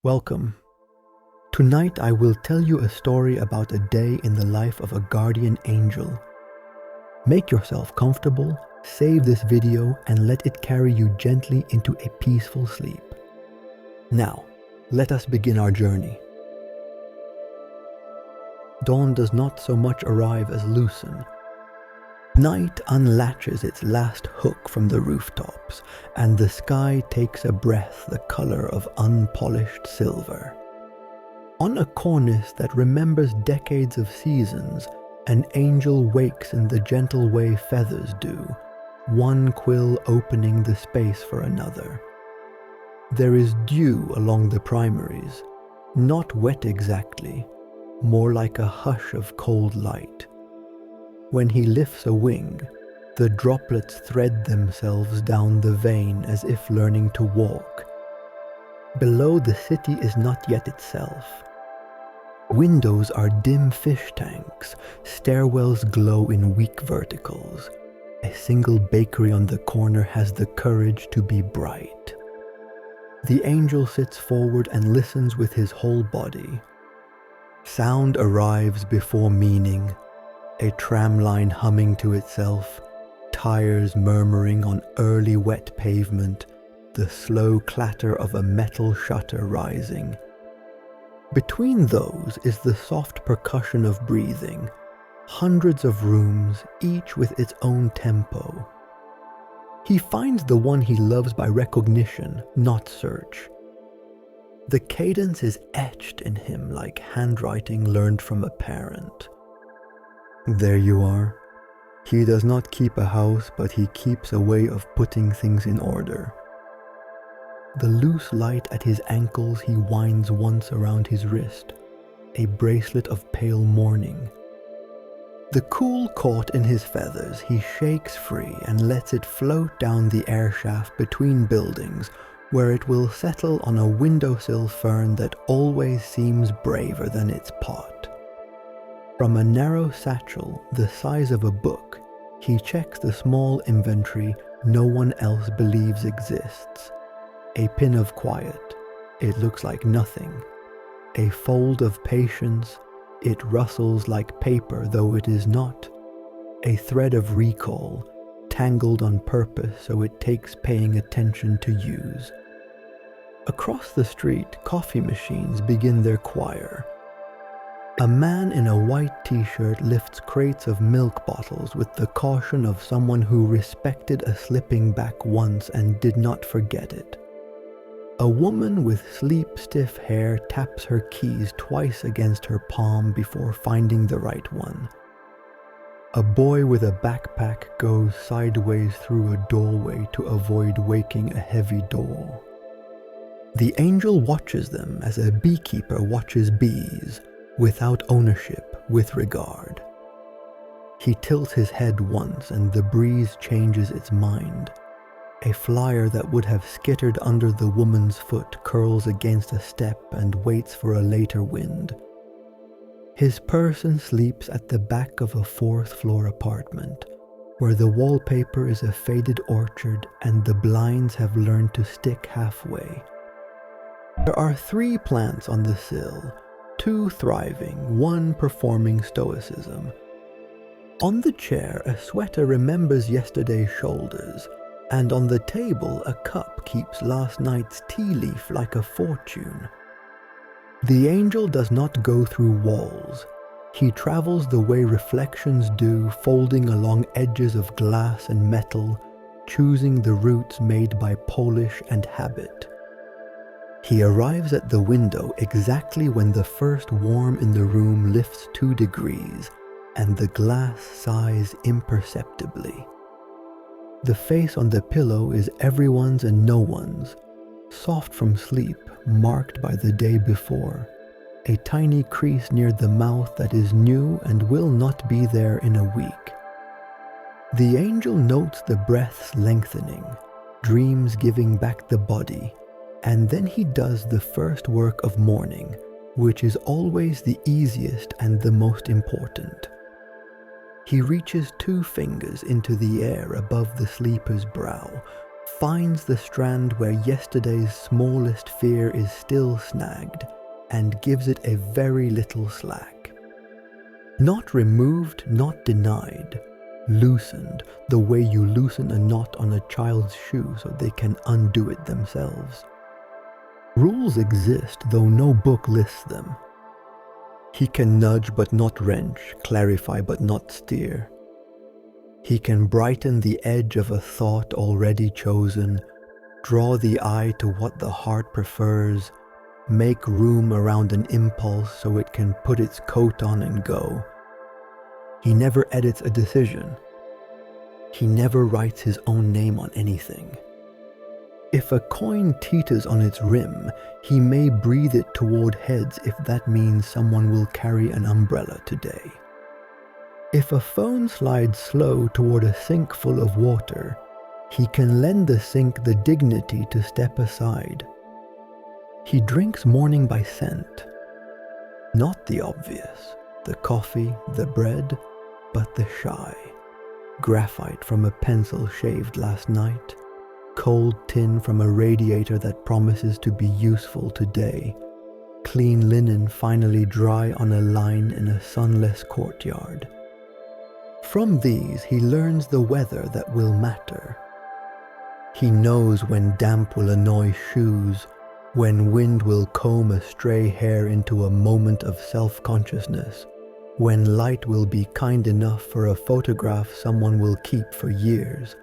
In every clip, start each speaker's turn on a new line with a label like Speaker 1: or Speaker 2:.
Speaker 1: Welcome. Tonight I will tell you a story about a day in the life of a guardian angel. Make yourself comfortable, save this video, and let it carry you gently into a peaceful sleep. Now, let us begin our journey. Dawn does not so much arrive as loosen. Night unlatches its last hook from the rooftops, and the sky takes a breath the color of unpolished silver. On a cornice that remembers decades of seasons, an angel wakes in the gentle way feathers do, one quill opening the space for another. There is dew along the primaries, not wet exactly, more like a hush of cold light. When he lifts a wing, the droplets thread themselves down the vein as if learning to walk. Below, the city is not yet itself. Windows are dim fish tanks, stairwells glow in weak verticals. A single bakery on the corner has the courage to be bright. The angel sits forward and listens with his whole body. Sound arrives before meaning. A tram line humming to itself, tires murmuring on early wet pavement, the slow clatter of a metal shutter rising. Between those is the soft percussion of breathing, hundreds of rooms, each with its own tempo. He finds the one he loves by recognition, not search. The cadence is etched in him like handwriting learned from a parent. There you are. He does not keep a house, but he keeps a way of putting things in order. The loose light at his ankles he winds once around his wrist, a bracelet of pale mourning. The cool caught in his feathers, he shakes free and lets it float down the air shaft between buildings, where it will settle on a windowsill fern that always seems braver than its pot. From a narrow satchel, the size of a book, he checks the small inventory no one else believes exists. A pin of quiet, it looks like nothing. A fold of patience, it rustles like paper though it is not. A thread of recall, tangled on purpose so it takes paying attention to use. Across the street, coffee machines begin their choir. A man in a white t-shirt lifts crates of milk bottles with the caution of someone who respected a slipping back once and did not forget it. A woman with sleep-stiff hair taps her keys twice against her palm before finding the right one. A boy with a backpack goes sideways through a doorway to avoid waking a heavy door. The angel watches them as a beekeeper watches bees, without ownership, with regard. He tilts his head once and the breeze changes its mind. A flyer that would have skittered under the woman's foot curls against a step and waits for a later wind. His person sleeps at the back of a fourth-floor apartment, where the wallpaper is a faded orchard and the blinds have learned to stick halfway. There are 3 plants on the sill, 2 thriving, 1 performing stoicism. On the chair, a sweater remembers yesterday's shoulders, and on the table, a cup keeps last night's tea leaf like a fortune. The angel does not go through walls. He travels the way reflections do, folding along edges of glass and metal, choosing the routes made by polish and habit. He arrives at the window exactly when the first warm in the room lifts 2 degrees, and the glass sighs imperceptibly. The face on the pillow is everyone's and no one's, soft from sleep, marked by the day before. A tiny crease near the mouth that is new and will not be there in a week. The angel notes the breaths lengthening, dreams giving back the body, and then he does the first work of morning, which is always the easiest and the most important. He reaches 2 fingers into the air above the sleeper's brow, finds the strand where yesterday's smallest fear is still snagged, and gives it a very little slack. Not removed, not denied, loosened the way you loosen a knot on a child's shoe so they can undo it themselves. Rules exist, though no book lists them. He can nudge but not wrench, clarify but not steer. He can brighten the edge of a thought already chosen, draw the eye to what the heart prefers, make room around an impulse so it can put its coat on and go. He never edits a decision. He never writes his own name on anything. If a coin teeters on its rim, he may breathe it toward heads if that means someone will carry an umbrella today. If a phone slides slow toward a sink full of water, he can lend the sink the dignity to step aside. He drinks morning by scent. Not the obvious, the coffee, the bread, but the shy. Graphite from a pencil shaved last night, cold tin from a radiator that promises to be useful today, clean linen finally dry on a line in a sunless courtyard. From these he learns the weather that will matter. He knows when damp will annoy shoes, when wind will comb a stray hair into a moment of self-consciousness, when light will be kind enough for a photograph someone will keep for years.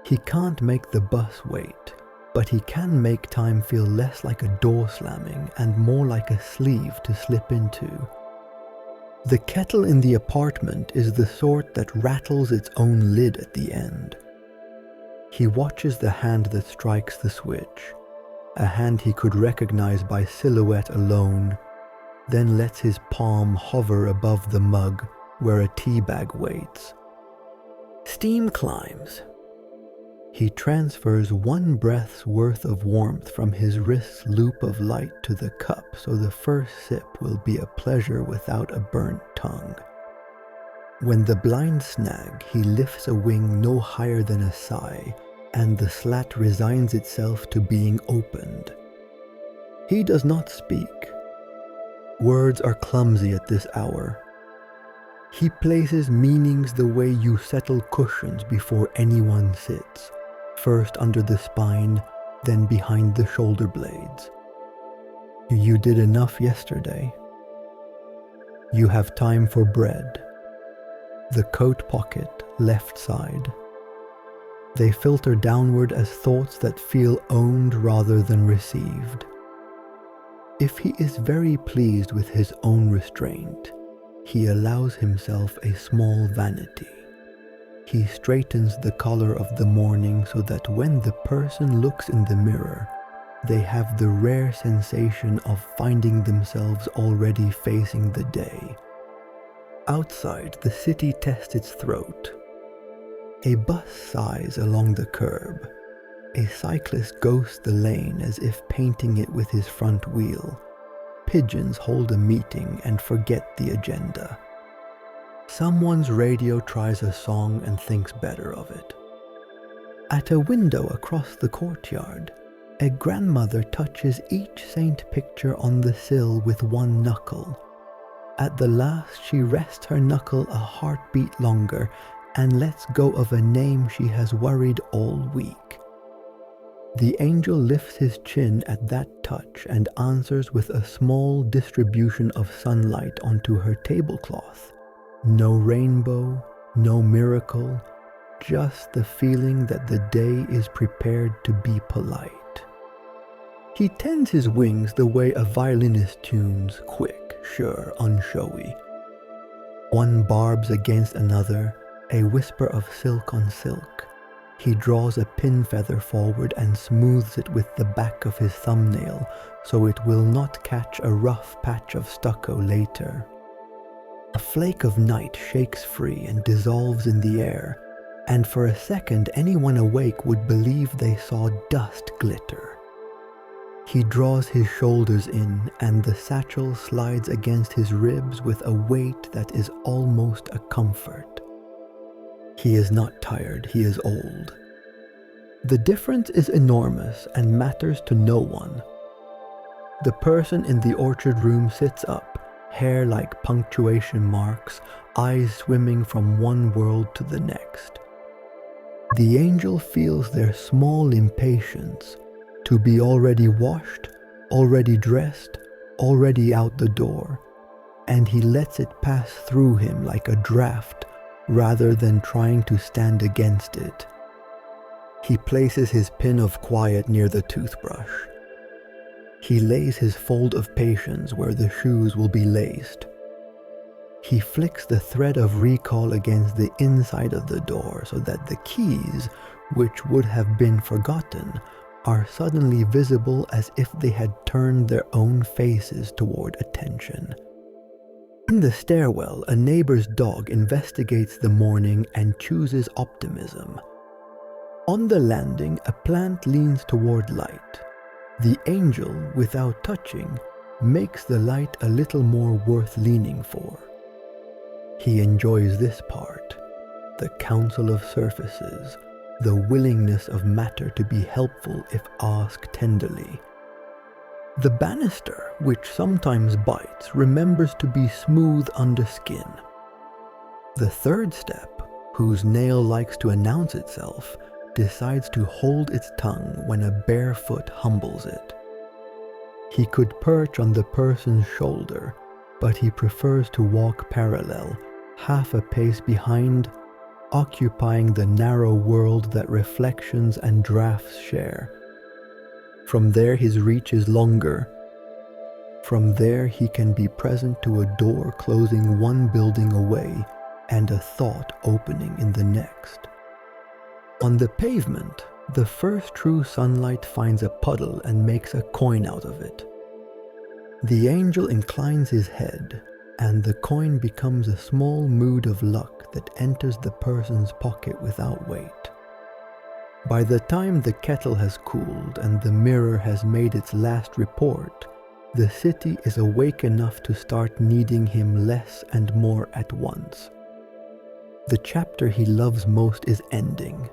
Speaker 1: He can't make the bus wait, but he can make time feel less like a door slamming and more like a sleeve to slip into. The kettle in the apartment is the sort that rattles its own lid at the end. He watches the hand that strikes the switch, a hand he could recognize by silhouette alone, then lets his palm hover above the mug where a tea bag waits. Steam climbs. He transfers one breath's worth of warmth from his wrist's loop of light to the cup so the first sip will be a pleasure without a burnt tongue. When the blinds snag, he lifts a wing no higher than a sigh, and the slat resigns itself to being opened. He does not speak. Words are clumsy at this hour. He places meanings the way you settle cushions before anyone sits, first under the spine, then behind the shoulder blades. You did enough yesterday. You have time for bread. The coat pocket, left side. They filter downward as thoughts that feel owned rather than received. If he is very pleased with his own restraint, he allows himself a small vanity. He straightens the collar of the morning so that when the person looks in the mirror, they have the rare sensation of finding themselves already facing the day. Outside, the city tests its throat. A bus sighs along the curb. A cyclist ghosts the lane as if painting it with his front wheel. Pigeons hold a meeting and forget the agenda. Someone's radio tries a song and thinks better of it. At a window across the courtyard, a grandmother touches each saint picture on the sill with one knuckle. At the last, she rests her knuckle a heartbeat longer and lets go of a name she has worried all week. The angel lifts his chin at that touch and answers with a small distribution of sunlight onto her tablecloth. No rainbow, no miracle, just the feeling that the day is prepared to be polite. He tends his wings the way a violinist tunes, quick, sure, unshowy. One barbs against another, a whisper of silk on silk. He draws a pin feather forward and smooths it with the back of his thumbnail so it will not catch a rough patch of stucco later. A flake of night shakes free and dissolves in the air, and for a second anyone awake would believe they saw dust glitter. He draws his shoulders in, and the satchel slides against his ribs with a weight that is almost a comfort. He is not tired, he is old. The difference is enormous and matters to no one. The person in the orchard room sits up, hair like punctuation marks, eyes swimming from one world to the next. The angel feels their small impatience to be already washed, already dressed, already out the door, and he lets it pass through him like a draft rather than trying to stand against it. He places his pin of quiet near the toothbrush. He lays his fold of patience where the shoes will be laced. He flicks the thread of recall against the inside of the door so that the keys, which would have been forgotten, are suddenly visible as if they had turned their own faces toward attention. In the stairwell, a neighbor's dog investigates the morning and chooses optimism. On the landing, a plant leans toward light. The angel, without touching, makes the light a little more worth leaning for. He enjoys this part, the counsel of surfaces, the willingness of matter to be helpful if asked tenderly. The banister, which sometimes bites, remembers to be smooth under skin. The third step, whose nail likes to announce itself, decides to hold its tongue when a bare foot humbles it. He could perch on the person's shoulder, but he prefers to walk parallel, half a pace behind, occupying the narrow world that reflections and drafts share. From there his reach is longer. From there he can be present to a door closing one building away and a thought opening in the next. On the pavement, the first true sunlight finds a puddle and makes a coin out of it. The angel inclines his head, and the coin becomes a small mood of luck that enters the person's pocket without weight. By the time the kettle has cooled and the mirror has made its last report, the city is awake enough to start needing him less and more at once. The chapter he loves most is ending,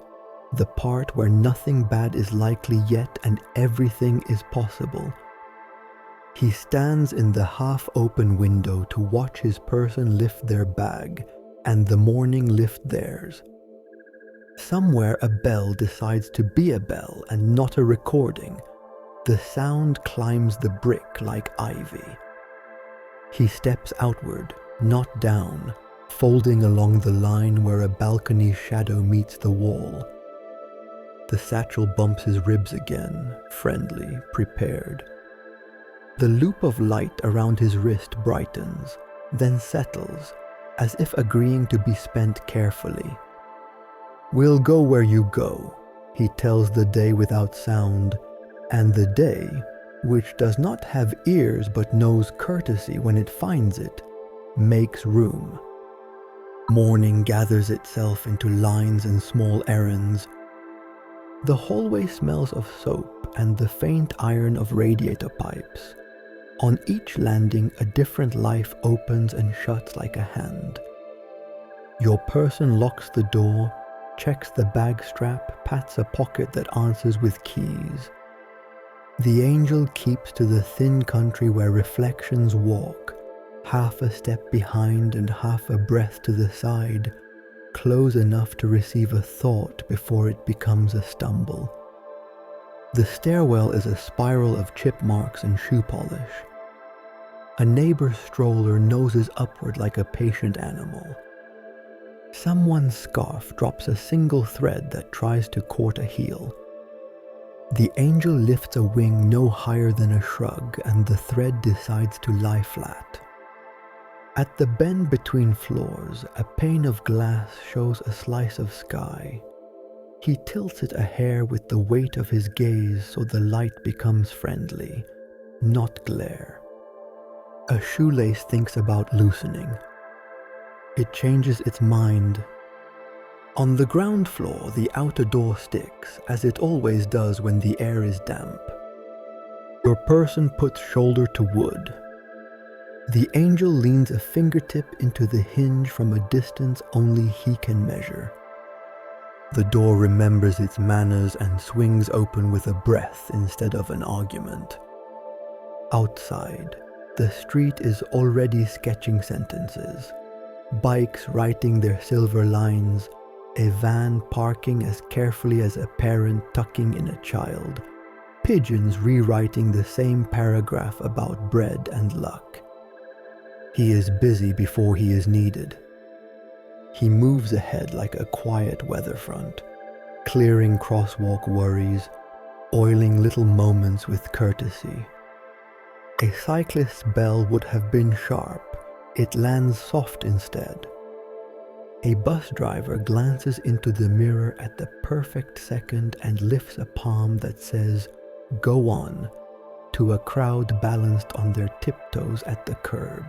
Speaker 1: the part where nothing bad is likely yet and everything is possible. He stands in the half-open window to watch his person lift their bag and the morning lift theirs. Somewhere a bell decides to be a bell and not a recording. The sound climbs the brick like ivy. He steps outward, not down, folding along the line where a balcony's shadow meets the wall. The satchel bumps his ribs again, friendly, prepared. The loop of light around his wrist brightens, then settles, as if agreeing to be spent carefully. "We'll go where you go," he tells the day without sound, and the day, which does not have ears but knows courtesy when it finds it, makes room. Morning gathers itself into lines and small errands. The hallway smells of soap and the faint iron of radiator pipes. On each landing, a different life opens and shuts like a hand. Your person locks the door, checks the bag strap, pats a pocket that answers with keys. The angel keeps to the thin country where reflections walk, half a step behind and half a breath to the side, close enough to receive a thought before it becomes a stumble. The stairwell is a spiral of chip marks and shoe polish. A neighbor's stroller noses upward like a patient animal. Someone's scarf drops a single thread that tries to court a heel. The angel lifts a wing no higher than a shrug, and the thread decides to lie flat. At the bend between floors, a pane of glass shows a slice of sky. He tilts it a hair with the weight of his gaze so the light becomes friendly, not glare. A shoelace thinks about loosening. It changes its mind. On the ground floor, the outer door sticks, as it always does when the air is damp. Your person puts shoulder to wood. The angel leans a fingertip into the hinge from a distance only he can measure. The door remembers its manners and swings open with a breath instead of an argument. Outside, the street is already sketching sentences. Bikes writing their silver lines, a van parking as carefully as a parent tucking in a child, pigeons rewriting the same paragraph about bread and luck. He is busy before he is needed. He moves ahead like a quiet weather front, clearing crosswalk worries, oiling little moments with courtesy. A cyclist's bell would have been sharp. It lands soft instead. A bus driver glances into the mirror at the perfect second and lifts a palm that says, "Go on," to a crowd balanced on their tiptoes at the curb.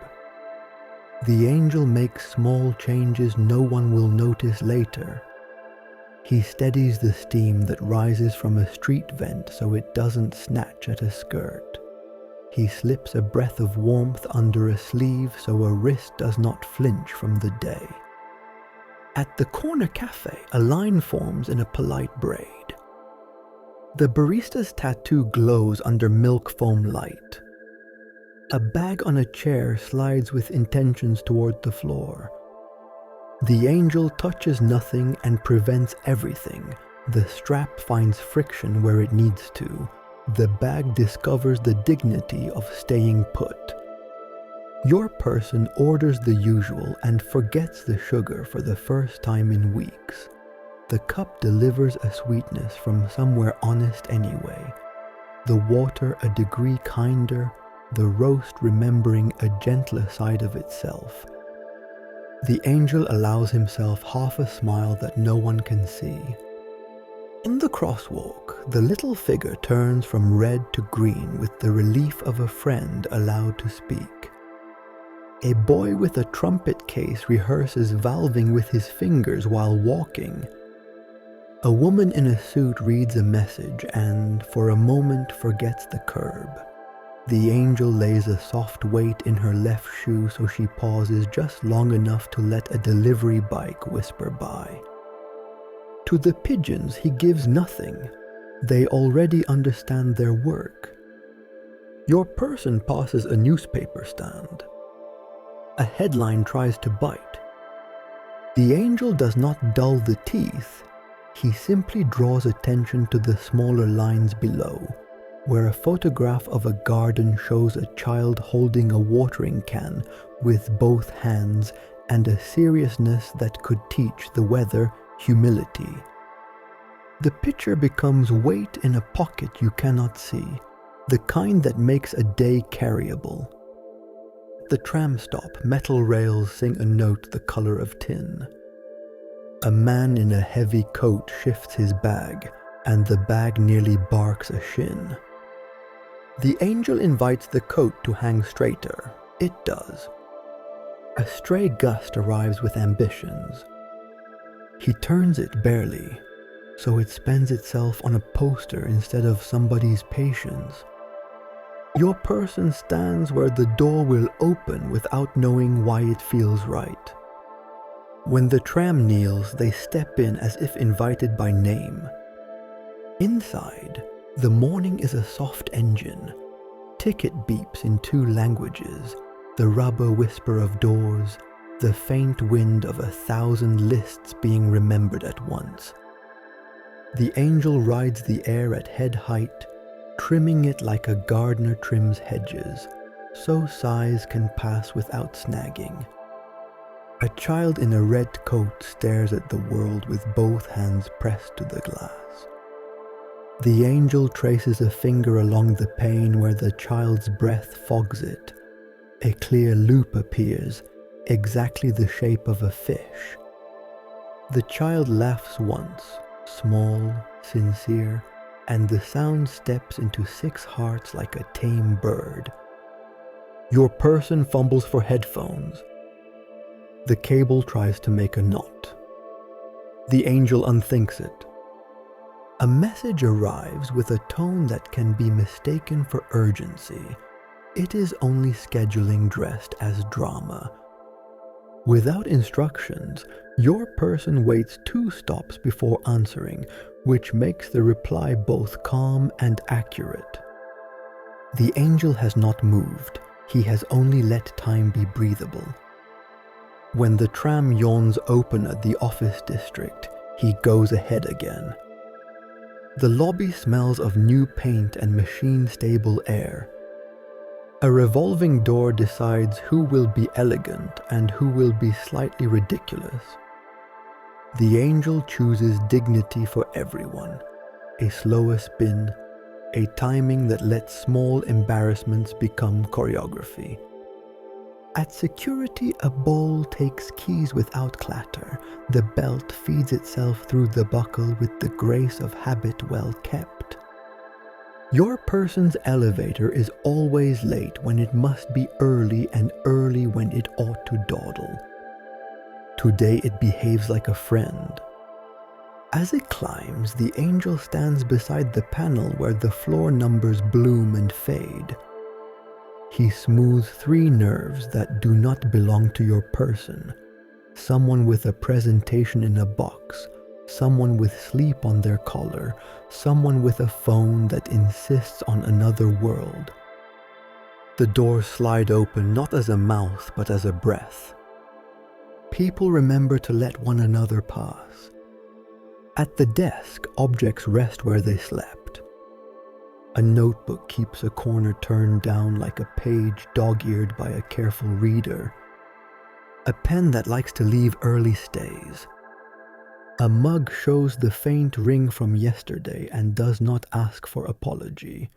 Speaker 1: The angel makes small changes no one will notice later. He steadies the steam that rises from a street vent so it doesn't snatch at a skirt. He slips a breath of warmth under a sleeve so a wrist does not flinch from the day. At the corner cafe, a line forms in a polite braid. The barista's tattoo glows under milk foam light. A bag on a chair slides with intentions toward the floor. The angel touches nothing and prevents everything. The strap finds friction where it needs to. The bag discovers the dignity of staying put. Your person orders the usual and forgets the sugar for the first time in weeks. The cup delivers a sweetness from somewhere honest anyway. The water a degree kinder, the roast remembering a gentler side of itself. The angel allows himself half a smile that no one can see. In the crosswalk, the little figure turns from red to green with the relief of a friend allowed to speak. A boy with a trumpet case rehearses valving with his fingers while walking. A woman in a suit reads a message and, for a moment, forgets the curb. The angel lays a soft weight in her left shoe so she pauses just long enough to let a delivery bike whisper by. To the pigeons he gives nothing. They already understand their work. Your person passes a newspaper stand. A headline tries to bite. The angel does not dull the teeth. He simply draws attention to the smaller lines below, where a photograph of a garden shows a child holding a watering can with both hands and a seriousness that could teach the weather humility. The picture becomes weight in a pocket you cannot see, the kind that makes a day carryable. The tram stop, metal rails sing a note the color of tin. A man in a heavy coat shifts his bag, and the bag nearly barks a shin. The angel invites the coat to hang straighter. It does. A stray gust arrives with ambitions. He turns it barely, so it spends itself on a poster instead of somebody's patience. Your person stands where the door will open without knowing why it feels right. When the tram kneels, they step in as if invited by name. Inside, the morning is a soft engine. Ticket beeps in 2 languages, the rubber whisper of doors, the faint wind of 1,000 lists being remembered at once. The angel rides the air at head height, trimming it like a gardener trims hedges, so sighs can pass without snagging. A child in a red coat stares at the world with both hands pressed to the glass. The angel traces a finger along the pane where the child's breath fogs it. A clear loop appears, exactly the shape of a fish. The child laughs once, small, sincere, and the sound steps into 6 hearts like a tame bird. Your person fumbles for headphones. The cable tries to make a knot. The angel unthinks it. A message arrives with a tone that can be mistaken for urgency. It is only scheduling dressed as drama. Without instructions, your person waits 2 stops before answering, which makes the reply both calm and accurate. The angel has not moved, he has only let time be breathable. When the tram yawns open at the office district, he goes ahead again. The lobby smells of new paint and machine-stable air. A revolving door decides who will be elegant and who will be slightly ridiculous. The angel chooses dignity for everyone, a slower spin, a timing that lets small embarrassments become choreography. At security, a bowl takes keys without clatter. The belt feeds itself through the buckle with the grace of habit well kept. Your person's elevator is always late when it must be early and early when it ought to dawdle. Today it behaves like a friend. As it climbs, the angel stands beside the panel where the floor numbers bloom and fade. He smooths 3 nerves that do not belong to your person. Someone with a presentation in a box, someone with sleep on their collar, someone with a phone that insists on another world. The doors slide open not as a mouth but as a breath. People remember to let one another pass. At the desk, objects rest where they slept. A notebook keeps a corner turned down like a page dog-eared by a careful reader. A pen that likes to leave early stays. A mug shows the faint ring from yesterday and does not ask for apology.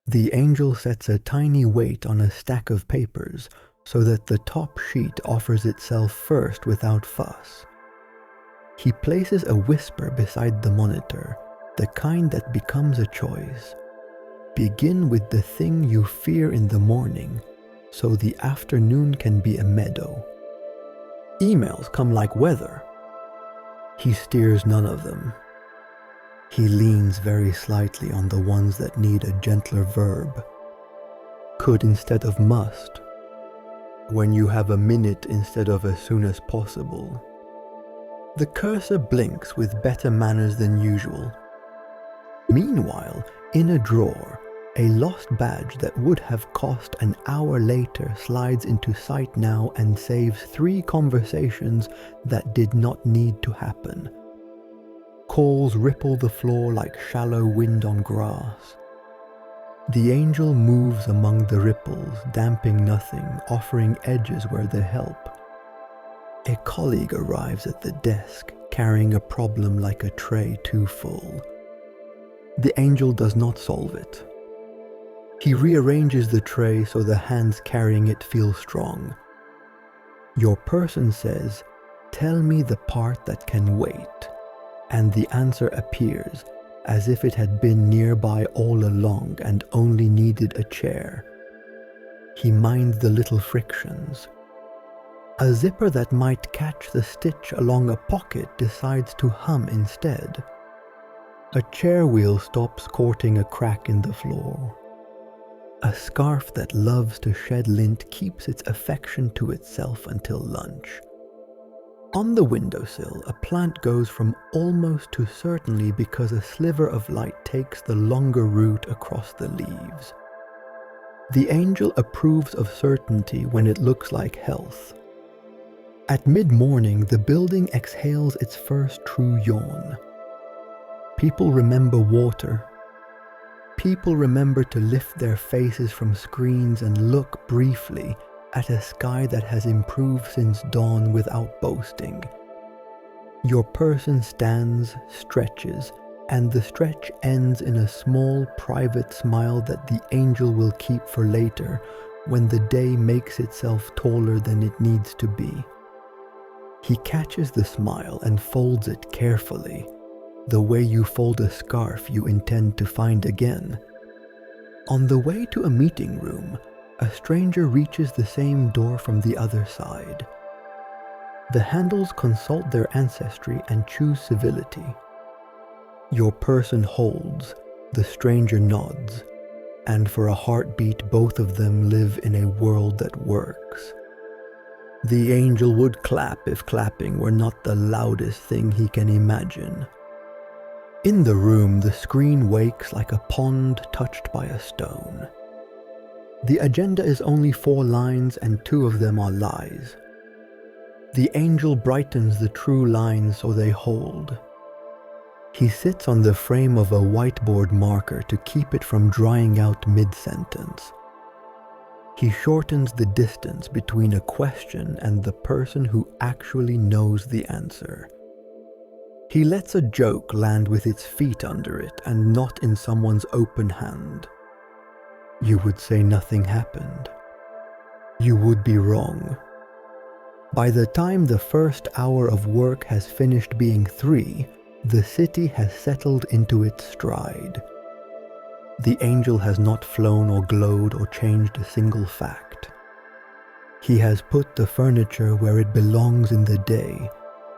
Speaker 1: The angel sets a tiny weight on a stack of papers so that the top sheet offers itself first without fuss. He places a whisper beside the monitor, the kind that becomes a choice. Begin with the thing you fear in the morning, so the afternoon can be a meadow. Emails come like weather. He steers none of them. He leans very slightly on the ones that need a gentler verb. Could instead of must. When you have a minute instead of as soon as possible. The cursor blinks with better manners than usual. Meanwhile, in a drawer, a lost badge that would have cost an hour later slides into sight now and saves 3 conversations that did not need to happen. Calls ripple the floor like shallow wind on grass. The angel moves among the ripples, damping nothing, offering edges where they help. A colleague arrives at the desk, carrying a problem like a tray too full. The angel does not solve it. He rearranges the tray so the hands carrying it feel strong. Your person says, "Tell me the part that can wait," and the answer appears, as if it had been nearby all along and only needed a chair. He minds the little frictions. A zipper that might catch the stitch along a pocket decides to hum instead. A chair wheel stops courting a crack in the floor. A scarf that loves to shed lint keeps its affection to itself until lunch. On the windowsill, a plant goes from almost to certainly because a sliver of light takes the longer route across the leaves. The angel approves of certainty when it looks like health. At mid-morning, the building exhales its first true yawn. People remember water. People remember to lift their faces from screens and look briefly at a sky that has improved since dawn without boasting. Your person stands, stretches, and the stretch ends in a small private smile that the angel will keep for later when the day makes itself taller than it needs to be. He catches the smile and folds it carefully, the way you fold a scarf you intend to find again. On the way to a meeting room, a stranger reaches the same door from the other side. The handles consult their ancestry and choose civility. Your person holds, the stranger nods, and for a heartbeat both of them live in a world that works. The angel would clap if clapping were not the loudest thing he can imagine. In the room, the screen wakes like a pond touched by a stone. The agenda is only 4 lines and 2 of them are lies. The angel brightens the true lines so they hold. He sits on the frame of a whiteboard marker to keep it from drying out mid-sentence. He shortens the distance between a question and the person who actually knows the answer. He lets a joke land with its feet under it and not in someone's open hand. You would say nothing happened. You would be wrong. By the time the first hour of work has finished being 3, the city has settled into its stride. The angel has not flown or glowed or changed a single fact. He has put the furniture where it belongs in the day,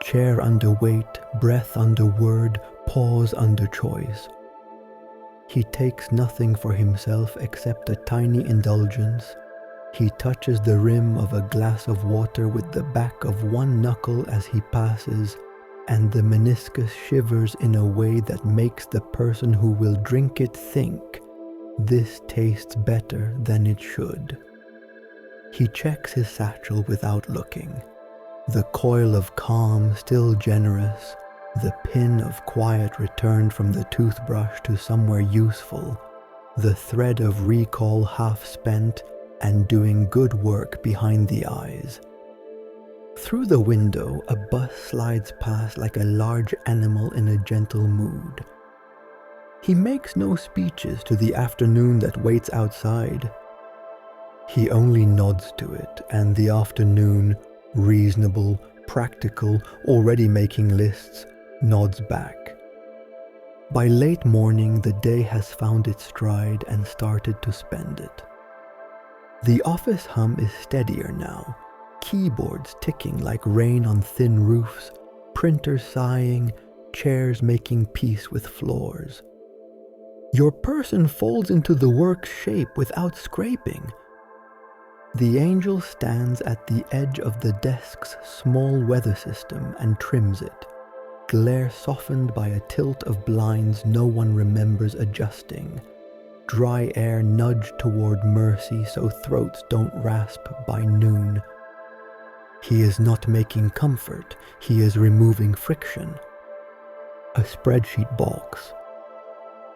Speaker 1: chair under weight, breath under word, pause under choice. He takes nothing for himself except a tiny indulgence. He touches the rim of a glass of water with the back of one knuckle as he passes, and the meniscus shivers in a way that makes the person who will drink it think, this tastes better than it should. He checks his satchel without looking. The coil of calm still generous, the pin of quiet returned from the toothbrush to somewhere useful, the thread of recall half spent and doing good work behind the eyes. Through the window, a bus slides past like a large animal in a gentle mood. He makes no speeches to the afternoon that waits outside. He only nods to it, and the afternoon, reasonable, practical, already making lists, nods back. By late morning, the day has found its stride and started to spend it. The office hum is steadier now, keyboards ticking like rain on thin roofs, printers sighing, chairs making peace with floors. Your person folds into the work's shape without scraping. The angel stands at the edge of the desk's small weather system and trims it, glare softened by a tilt of blinds no one remembers adjusting. Dry air nudged toward mercy so throats don't rasp by noon. He is not making comfort, he is removing friction. A spreadsheet box.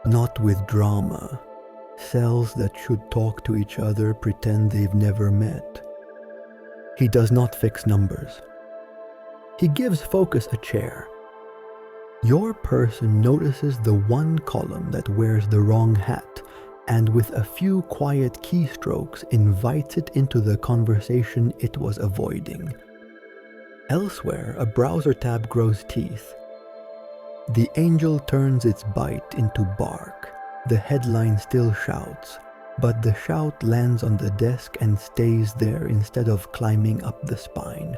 Speaker 1: Not with drama. Cells that should talk to each other pretend they've never met. He does not fix numbers. He gives focus a chair. Your person notices the one column that wears the wrong hat, and with a few quiet keystrokes invites it into the conversation it was avoiding. Elsewhere, a browser tab grows teeth. The angel turns its bite into bark. The headline still shouts, but the shout lands on the desk and stays there instead of climbing up the spine.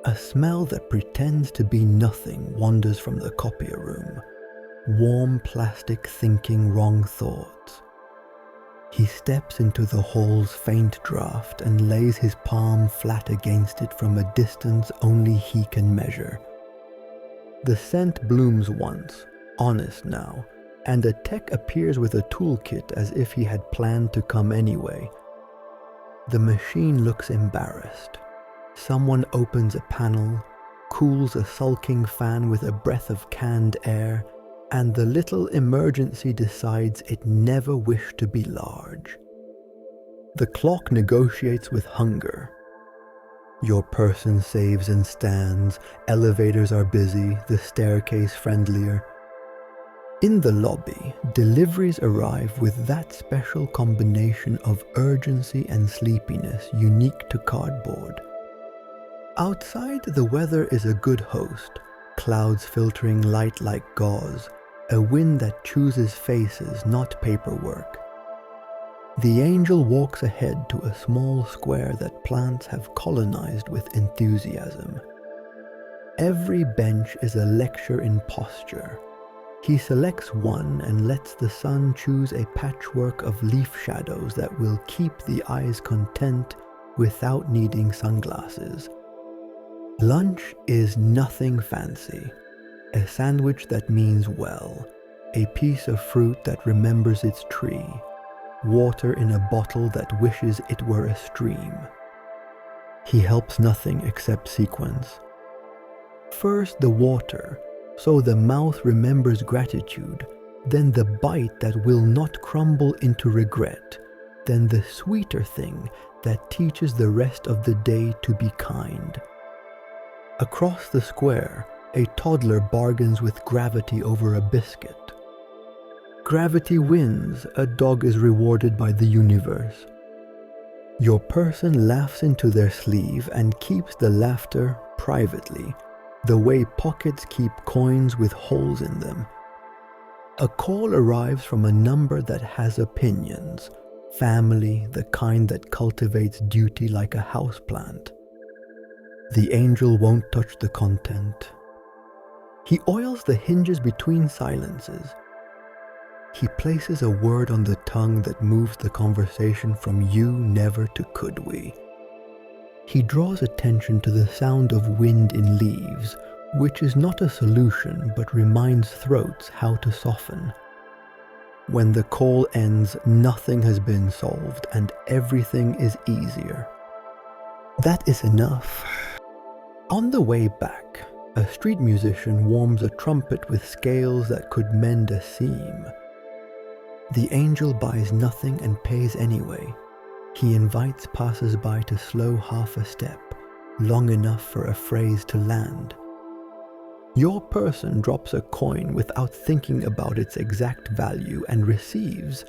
Speaker 1: A smell that pretends to be nothing wanders from the copier room. Warm plastic thinking wrong thoughts. He steps into the hall's faint draft and lays his palm flat against it from a distance only he can measure. The scent blooms once, honest now, and a tech appears with a toolkit as if he had planned to come anyway. The machine looks embarrassed. Someone opens a panel, cools a sulking fan with a breath of canned air, and the little emergency decides it never wished to be large. The clock negotiates with hunger. Your person saves and stands, elevators are busy, the staircase friendlier. In the lobby, deliveries arrive with that special combination of urgency and sleepiness unique to cardboard. Outside, the weather is a good host, clouds filtering light like gauze, a wind that chooses faces, not paperwork. The angel walks ahead to a small square that plants have colonized with enthusiasm. Every bench is a lecture in posture. He selects one and lets the sun choose a patchwork of leaf shadows that will keep the eyes content without needing sunglasses. Lunch is nothing fancy. A sandwich that means well, a piece of fruit that remembers its tree, water in a bottle that wishes it were a stream. He helps nothing except sequence. First the water, so the mouth remembers gratitude, then the bite that will not crumble into regret, then the sweeter thing that teaches the rest of the day to be kind. Across the square, a toddler bargains with gravity over a biscuit. Gravity wins, a dog is rewarded by the universe. Your person laughs into their sleeve and keeps the laughter privately, the way pockets keep coins with holes in them. A call arrives from a number that has opinions, family, the kind that cultivates duty like a houseplant. The angel won't touch the content. He oils the hinges between silences. He places a word on the tongue that moves the conversation from you never to could we. He draws attention to the sound of wind in leaves, which is not a solution but reminds throats how to soften. When the call ends, nothing has been solved and everything is easier. That is enough. On the way back, a street musician warms a trumpet with scales that could mend a seam. The angel buys nothing and pays anyway. He invites passers-by to slow half a step, long enough for a phrase to land. Your person drops a coin without thinking about its exact value and receives,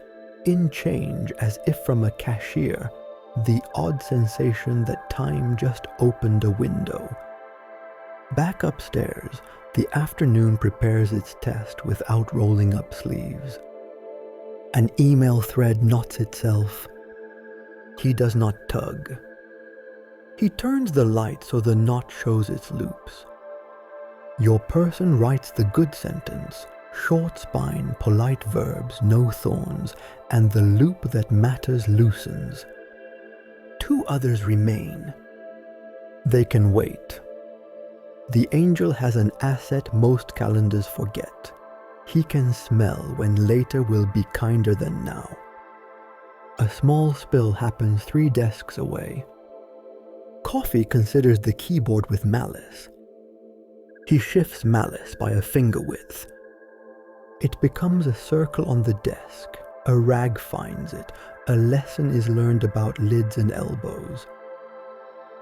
Speaker 1: in change as if from a cashier, the odd sensation that time just opened a window. Back upstairs, the afternoon prepares its test without rolling up sleeves. An email thread knots itself. He does not tug. He turns the light so the knot shows its loops. Your person writes the good sentence, short spine, polite verbs, no thorns, and the loop that matters loosens. 2 others remain. They can wait. The angel has an asset most calendars forget. He can smell when later will be kinder than now. A small spill happens 3 desks away. Coffee considers the keyboard with malice. He shifts malice by a finger width. It becomes a circle on the desk. A rag finds it. A lesson is learned about lids and elbows.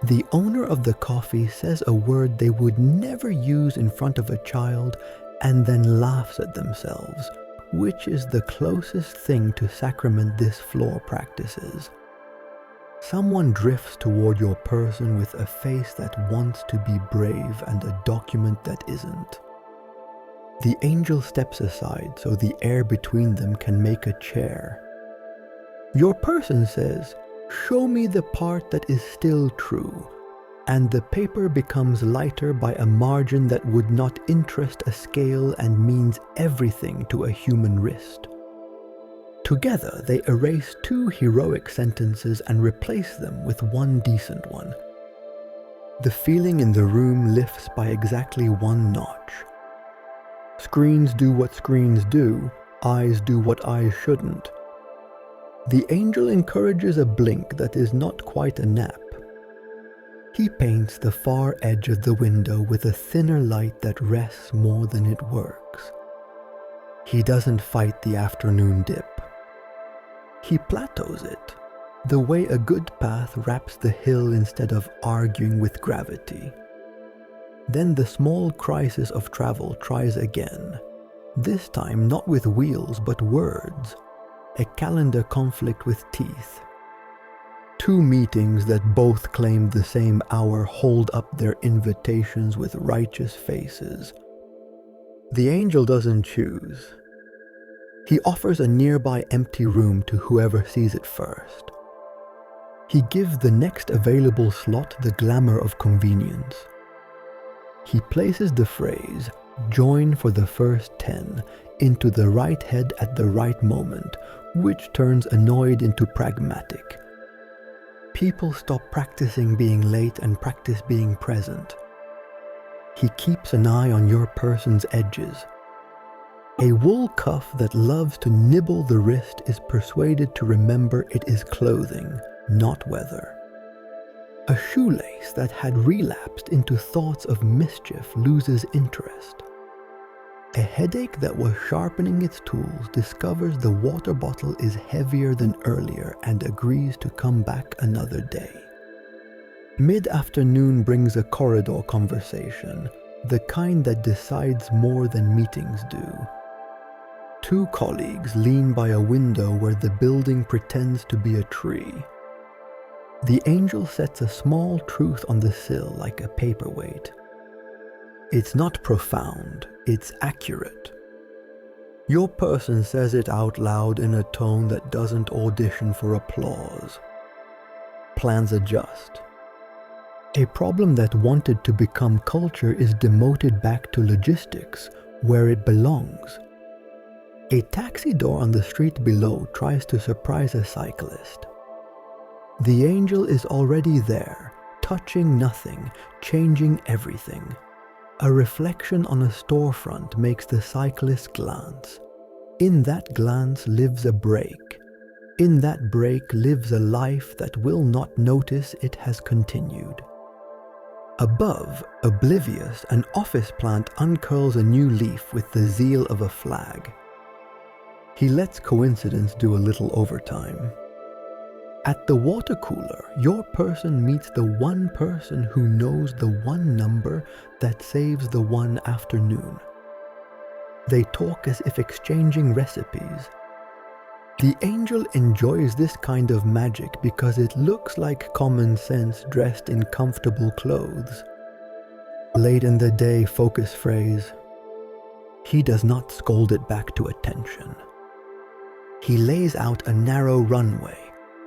Speaker 1: The owner of the coffee says a word they would never use in front of a child and then laughs at themselves, which is the closest thing to sacrament this floor practices. Someone drifts toward your person with a face that wants to be brave and a document that isn't. The angel steps aside so the air between them can make a chair. Your person says, "Show me the part that is still true," and the paper becomes lighter by a margin that would not interest a scale and means everything to a human wrist. Together they erase 2 heroic sentences and replace them with 1 decent one. The feeling in the room lifts by exactly 1 notch. Screens do what screens do, eyes do what eyes shouldn't. The angel encourages a blink that is not quite a nap. He paints the far edge of the window with a thinner light that rests more than it works. He doesn't fight the afternoon dip. He plateaus it, the way a good path wraps the hill instead of arguing with gravity. Then the small crisis of travel tries again, this time not with wheels but words, a calendar conflict with teeth. 2 meetings that both claim the same hour hold up their invitations with righteous faces. The angel doesn't choose. He offers a nearby empty room to whoever sees it first. He gives the next available slot the glamour of convenience. He places the phrase, "Join for the first 10, into the right head at the right moment, which turns annoyed into pragmatic. People stop practicing being late and practice being present. He keeps an eye on your person's edges. A wool cuff that loves to nibble the wrist is persuaded to remember it is clothing, not weather. A shoelace that had relapsed into thoughts of mischief loses interest. A headache that was sharpening its tools discovers the water bottle is heavier than earlier and agrees to come back another day. Mid-afternoon brings a corridor conversation, the kind that decides more than meetings do. Two colleagues lean by a window where the building pretends to be a tree. The angel sets a small truth on the sill like a paperweight. It's not profound, it's accurate. Your person says it out loud in a tone that doesn't audition for applause. Plans adjust. A problem that wanted to become culture is demoted back to logistics, where it belongs. A taxi door on the street below tries to surprise a cyclist. The angel is already there, touching nothing, changing everything. A reflection on a storefront makes the cyclist glance. In that glance lives a break. In that break lives a life that will not notice it has continued. Above, oblivious, an office plant uncurls a new leaf with the zeal of a flag. He lets coincidence do a little overtime. At the water cooler, your person meets the one person who knows the one number that saves the one afternoon. They talk as if exchanging recipes. The angel enjoys this kind of magic because it looks like common sense dressed in comfortable clothes. Late in the day focus phrase. He does not scold it back to attention. He lays out a narrow runway,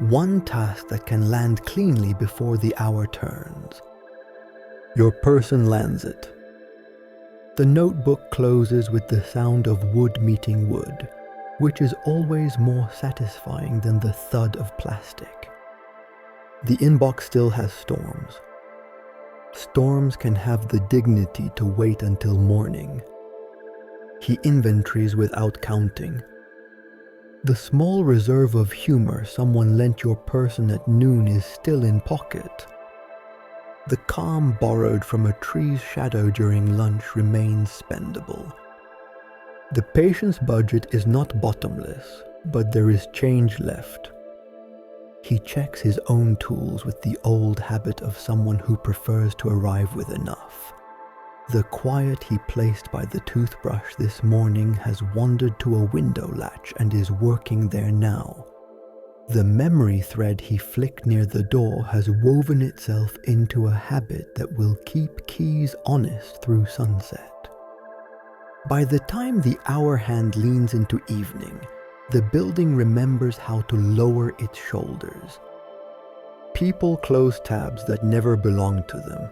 Speaker 1: one task that can land cleanly before the hour turns. Your person lands it. The notebook closes with the sound of wood meeting wood, which is always more satisfying than the thud of plastic. The inbox still has storms. Storms can have the dignity to wait until morning. He inventories without counting. The small reserve of humor someone lent your person at noon is still in pocket. The calm borrowed from a tree's shadow during lunch remains spendable. The patient's budget is not bottomless, but there is change left. He checks his own tools with the old habit of someone who prefers to arrive with enough. The quiet he placed by the toothbrush this morning has wandered to a window latch and is working there now. The memory thread he flicked near the door has woven itself into a habit that will keep keys honest through sunset. By the time the hour hand leans into evening, the building remembers how to lower its shoulders. People close tabs that never belonged to them.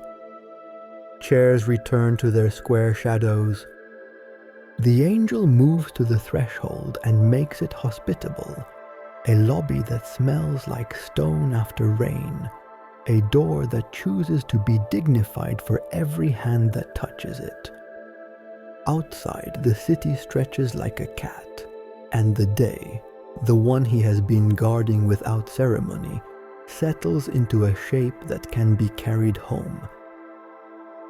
Speaker 1: Chairs return to their square shadows. The angel moves to the threshold and makes it hospitable, a lobby that smells like stone after rain, a door that chooses to be dignified for every hand that touches it. Outside, the city stretches like a cat, and the day, the one he has been guarding without ceremony, settles into a shape that can be carried home.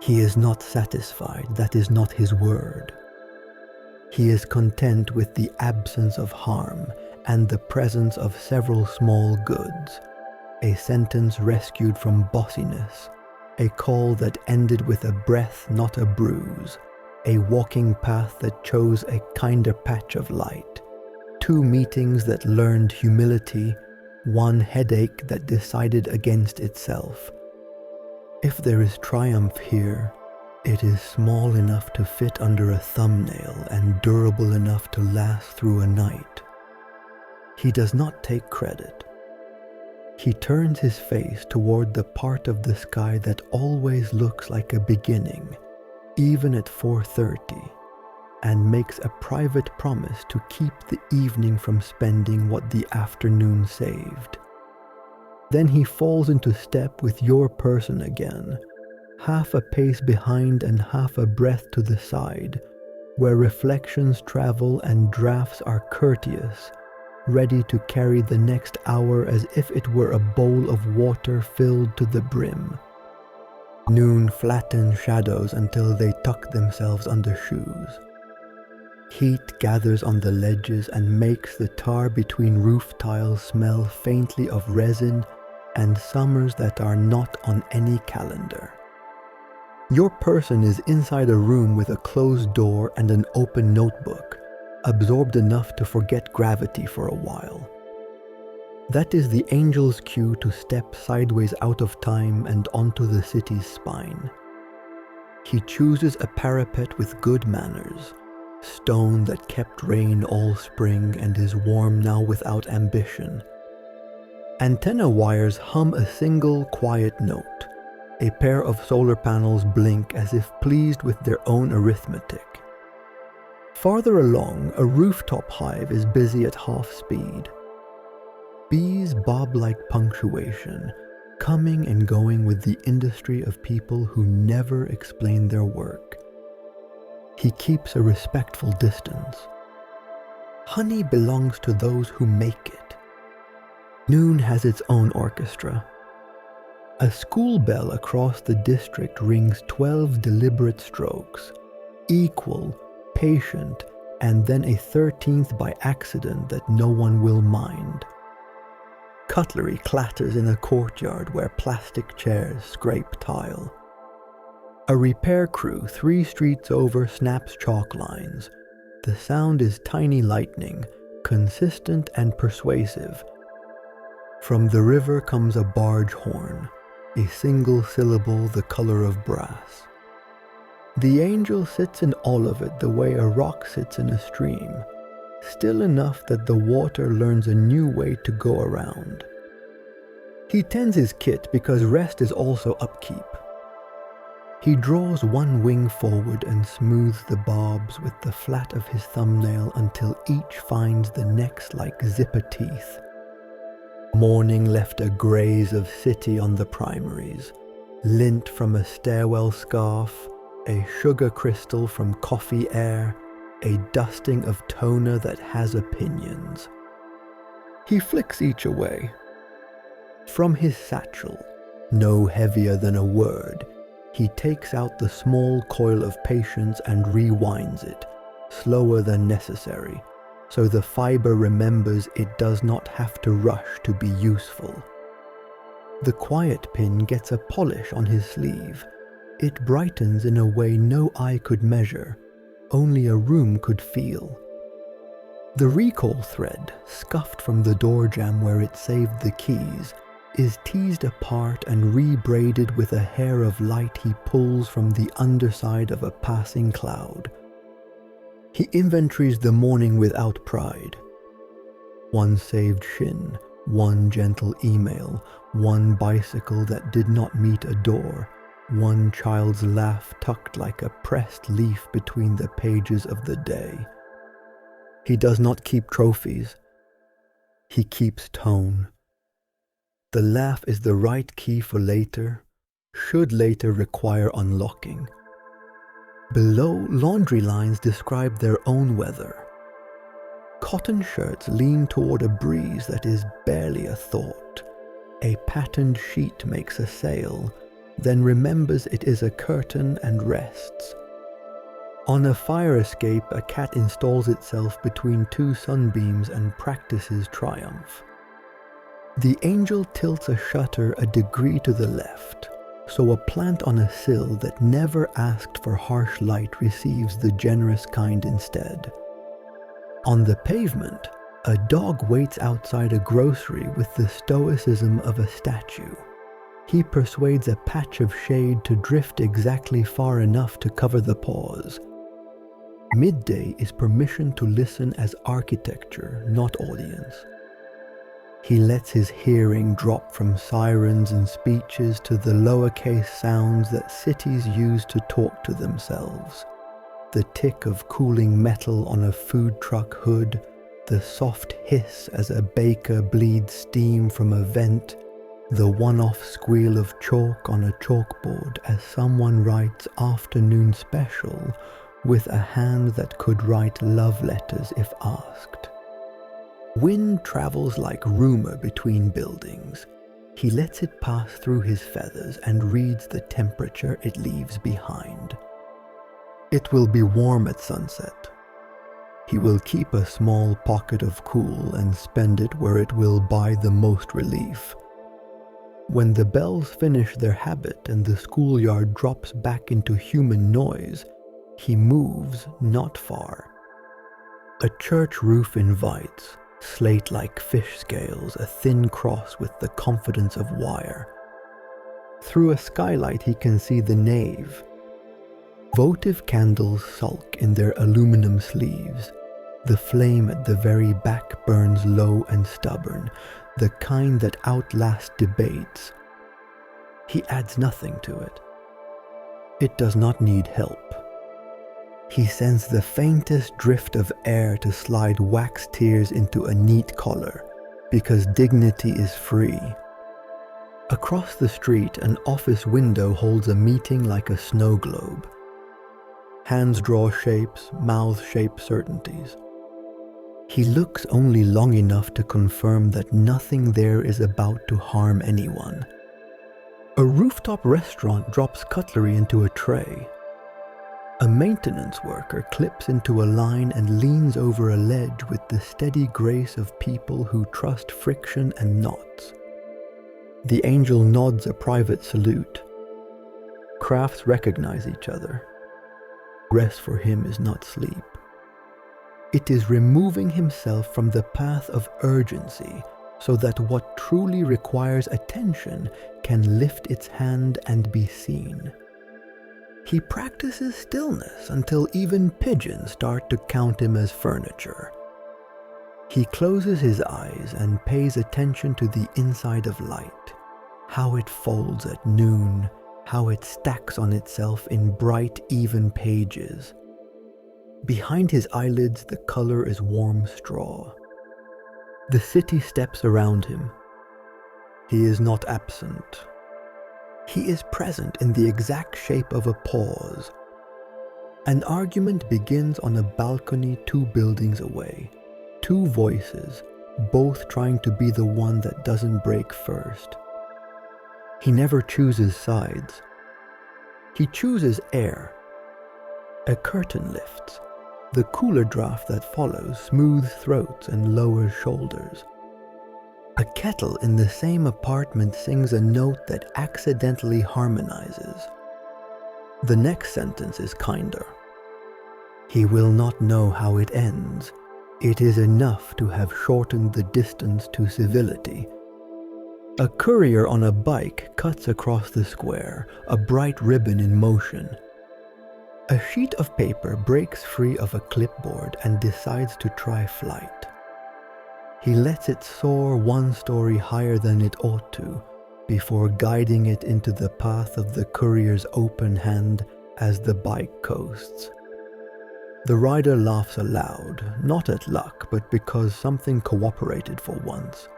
Speaker 1: He is not satisfied, that is not his word. He is content with the absence of harm and the presence of several small goods, a sentence rescued from bossiness, a call that ended with a breath, not a bruise, a walking path that chose a kinder patch of light, two meetings that learned humility, one headache that decided against itself. If there is triumph here, it is small enough to fit under a thumbnail and durable enough to last through a night. He does not take credit. He turns his face toward the part of the sky that always looks like a beginning, even at 4:30, and makes a private promise to keep the evening from spending what the afternoon saved. Then he falls into step with your person again, half a pace behind and half a breath to the side, where reflections travel and drafts are courteous, ready to carry the next hour as if it were a bowl of water filled to the brim. Noon flattens shadows until they tuck themselves under shoes. Heat gathers on the ledges and makes the tar between roof tiles smell faintly of resin and summers that are not on any calendar. Your person is inside a room with a closed door and an open notebook, absorbed enough to forget gravity for a while. That is the angel's cue to step sideways out of time and onto the city's spine. He chooses a parapet with good manners, stone that kept rain all spring and is warm now without ambition. Antenna wires hum a single quiet note. A pair of solar panels blink as if pleased with their own arithmetic. Farther along, a rooftop hive is busy at half speed. Bees bob like punctuation, coming and going with the industry of people who never explain their work. He keeps a respectful distance. Honey belongs to those who make it. Noon has its own orchestra. A school bell across the district rings 12 deliberate strokes, equal, patient, and then a 13th by accident that no one will mind. Cutlery clatters in a courtyard where plastic chairs scrape tile. A repair crew 3 streets over snaps chalk lines. The sound is tiny lightning, consistent and persuasive. From the river comes a barge horn, a single syllable the color of brass. The angel sits in all of it the way a rock sits in a stream, still enough that the water learns a new way to go around. He tends his kit because rest is also upkeep. He draws one wing forward and smooths the barbs with the flat of his thumbnail until each finds the next like zipper teeth. Morning left a graze of city on the primaries, lint from a stairwell scarf, a sugar crystal from coffee air, a dusting of toner that has opinions. He flicks each away. From his satchel, no heavier than a word, he takes out the small coil of patience and rewinds it, slower than necessary, so the fiber remembers it does not have to rush to be useful. The quiet pin gets a polish on his sleeve. It brightens in a way no eye could measure, only a room could feel. The recall thread, scuffed from the door jamb where it saved the keys, is teased apart and rebraided with a hair of light he pulls from the underside of a passing cloud. He inventories the morning without pride. One saved shin, one gentle email, one bicycle that did not meet a door, one child's laugh tucked like a pressed leaf between the pages of the day. He does not keep trophies. He keeps tone. The laugh is the right key for later, should later require unlocking. Below, laundry lines describe their own weather. Cotton shirts lean toward a breeze that is barely a thought. A patterned sheet makes a sail, then remembers it is a curtain and rests. On a fire escape, a cat installs itself between 2 sunbeams and practices triumph. The angel tilts a shutter a degree to the left, so a plant on a sill that never asked for harsh light receives the generous kind instead. On the pavement, a dog waits outside a grocery with the stoicism of a statue. He persuades a patch of shade to drift exactly far enough to cover the pause. Midday is permission to listen as architecture, not audience. He lets his hearing drop from sirens and speeches to the lowercase sounds that cities use to talk to themselves. The tick of cooling metal on a food truck hood, the soft hiss as a baker bleeds steam from a vent, The one-off squeal of chalk on a chalkboard as someone writes afternoon special with a hand that could write love letters if asked. Wind travels like rumor between buildings. He lets it pass through his feathers and reads the temperature it leaves behind. It will be warm at sunset. He will keep a small pocket of cool and spend it where it will buy the most relief. When the bells finish their habit and the schoolyard drops back into human noise, he moves not far. A church roof invites, slate-like fish scales, a thin cross with the confidence of wire. Through a skylight he can see the nave. Votive candles sulk in their aluminum sleeves. The flame at the very back burns low and stubborn, the kind that outlasts debates. He adds nothing to it. It does not need help. He sends the faintest drift of air to slide wax tears into a neat collar, because dignity is free. Across the street, an office window holds a meeting like a snow globe. Hands draw shapes, mouths shape certainties. He looks only long enough to confirm that nothing there is about to harm anyone. A rooftop restaurant drops cutlery into a tray. A maintenance worker clips into a line and leans over a ledge with the steady grace of people who trust friction and knots. The angel nods a private salute. Crafts recognize each other. Rest for him is not sleep. It is removing himself from the path of urgency so that what truly requires attention can lift its hand and be seen. He practices stillness until even pigeons start to count him as furniture. He closes his eyes and pays attention to the inside of light, how it folds at noon, how it stacks on itself in bright, even pages. Behind his eyelids, the color is warm straw. The city steps around him. He is not absent. He is present in the exact shape of a pause. An argument begins on a balcony 2 buildings away. 2 voices, both trying to be the one that doesn't break first. He never chooses sides. He chooses air. A curtain lifts. The cooler draft that follows smooths throats and lowers shoulders. A kettle in the same apartment sings a note that accidentally harmonizes. The next sentence is kinder. He will not know how it ends. It is enough to have shortened the distance to civility. A courier on a bike cuts across the square, a bright ribbon in motion. A sheet of paper breaks free of a clipboard and decides to try flight. He lets it soar 1 story higher than it ought to, before guiding it into the path of the courier's open hand as the bike coasts. The rider laughs aloud, not at luck, but because something cooperated for once.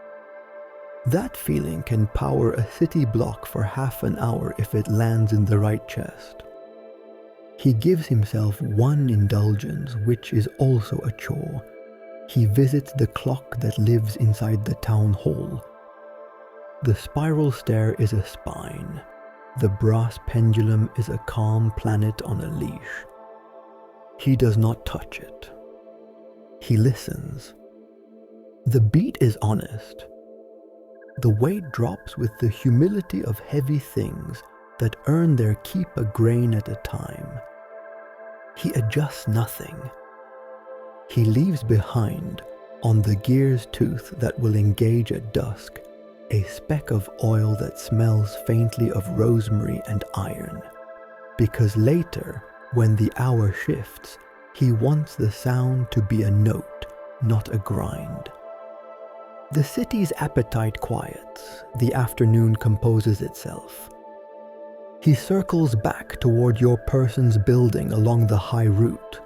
Speaker 1: That feeling can power a city block for half an hour if it lands in the right chest. He gives himself one indulgence, which is also a chore. He visits the clock that lives inside the town hall. The spiral stair is a spine. The brass pendulum is a calm planet on a leash. He does not touch it. He listens. The beat is honest. The weight drops with the humility of heavy things that earn their keep a grain at a time. He adjusts nothing. He leaves behind, on the gear's tooth that will engage at dusk, a speck of oil that smells faintly of rosemary and iron, because later, when the hour shifts, he wants the sound to be a note, not a grind. The city's appetite quiets, the afternoon composes itself. He circles back toward your person's building along the high route.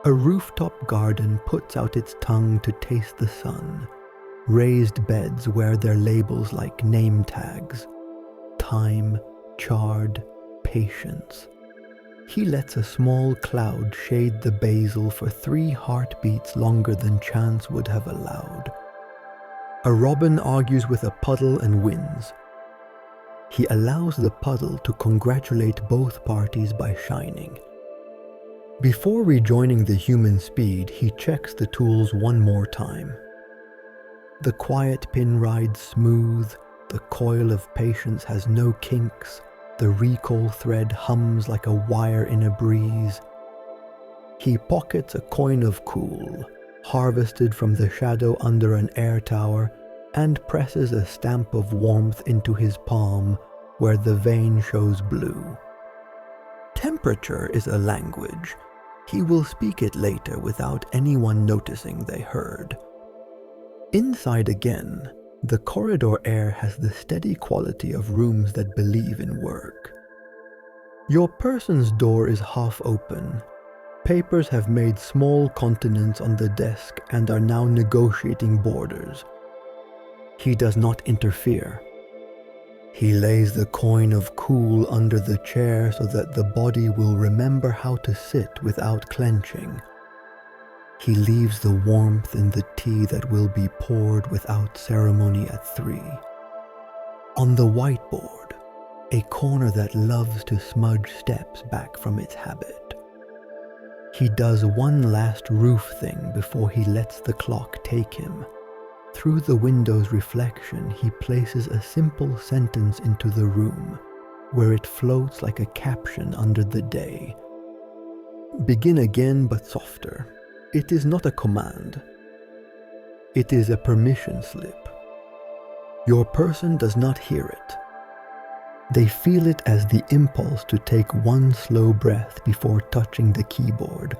Speaker 1: A rooftop garden puts out its tongue to taste the sun. Raised beds wear their labels like name tags: time, charred, patience. He lets a small cloud shade the basil for 3 heartbeats longer than chance would have allowed. A robin argues with a puddle and wins. He allows the puddle to congratulate both parties by shining. Before rejoining the human speed, he checks the tools one more time. The quiet pin rides smooth, the coil of patience has no kinks, the recall thread hums like a wire in a breeze. He pockets a coin of cool, harvested from the shadow under an air tower, and presses a stamp of warmth into his palm where the vein shows blue. Temperature is a language. He will speak it later without anyone noticing they heard. Inside again, the corridor air has the steady quality of rooms that believe in work. Your person's door is half open. Papers have made small continents on the desk and are now negotiating borders. He does not interfere. He lays the coin of cool under the chair so that the body will remember how to sit without clenching. He leaves the warmth in the tea that will be poured without ceremony at 3. On the whiteboard, a corner that loves to smudge steps back from its habit. He does one last roof thing before he lets the clock take him. Through the window's reflection, he places a simple sentence into the room, where it floats like a caption under the day. Begin again, but softer. It is not a command. It is a permission slip. Your person does not hear it. They feel it as the impulse to take one slow breath before touching the keyboard.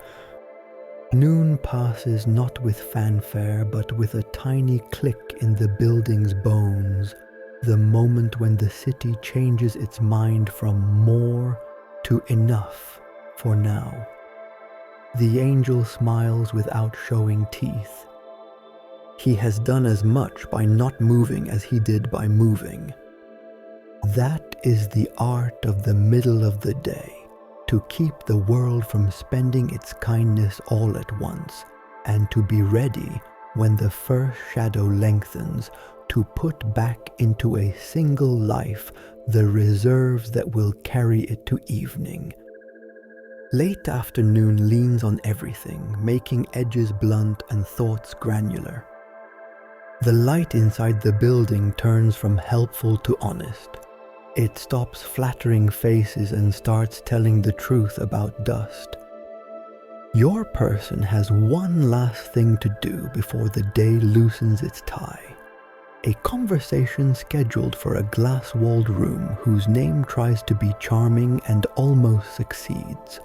Speaker 1: Noon passes not with fanfare, but with a tiny click in the building's bones, the moment when the city changes its mind from more to enough for now. The angel smiles without showing teeth. He has done as much by not moving as he did by moving. That is the art of the middle of the day, to keep the world from spending its kindness all at once, and to be ready when the first shadow lengthens, to put back into a single life the reserves that will carry it to evening. Late afternoon leans on everything, making edges blunt and thoughts granular. The light inside the building turns from helpful to honest. It stops flattering faces and starts telling the truth about dust. Your person has one last thing to do before the day loosens its tie. A conversation scheduled for a glass-walled room whose name tries to be charming and almost succeeds.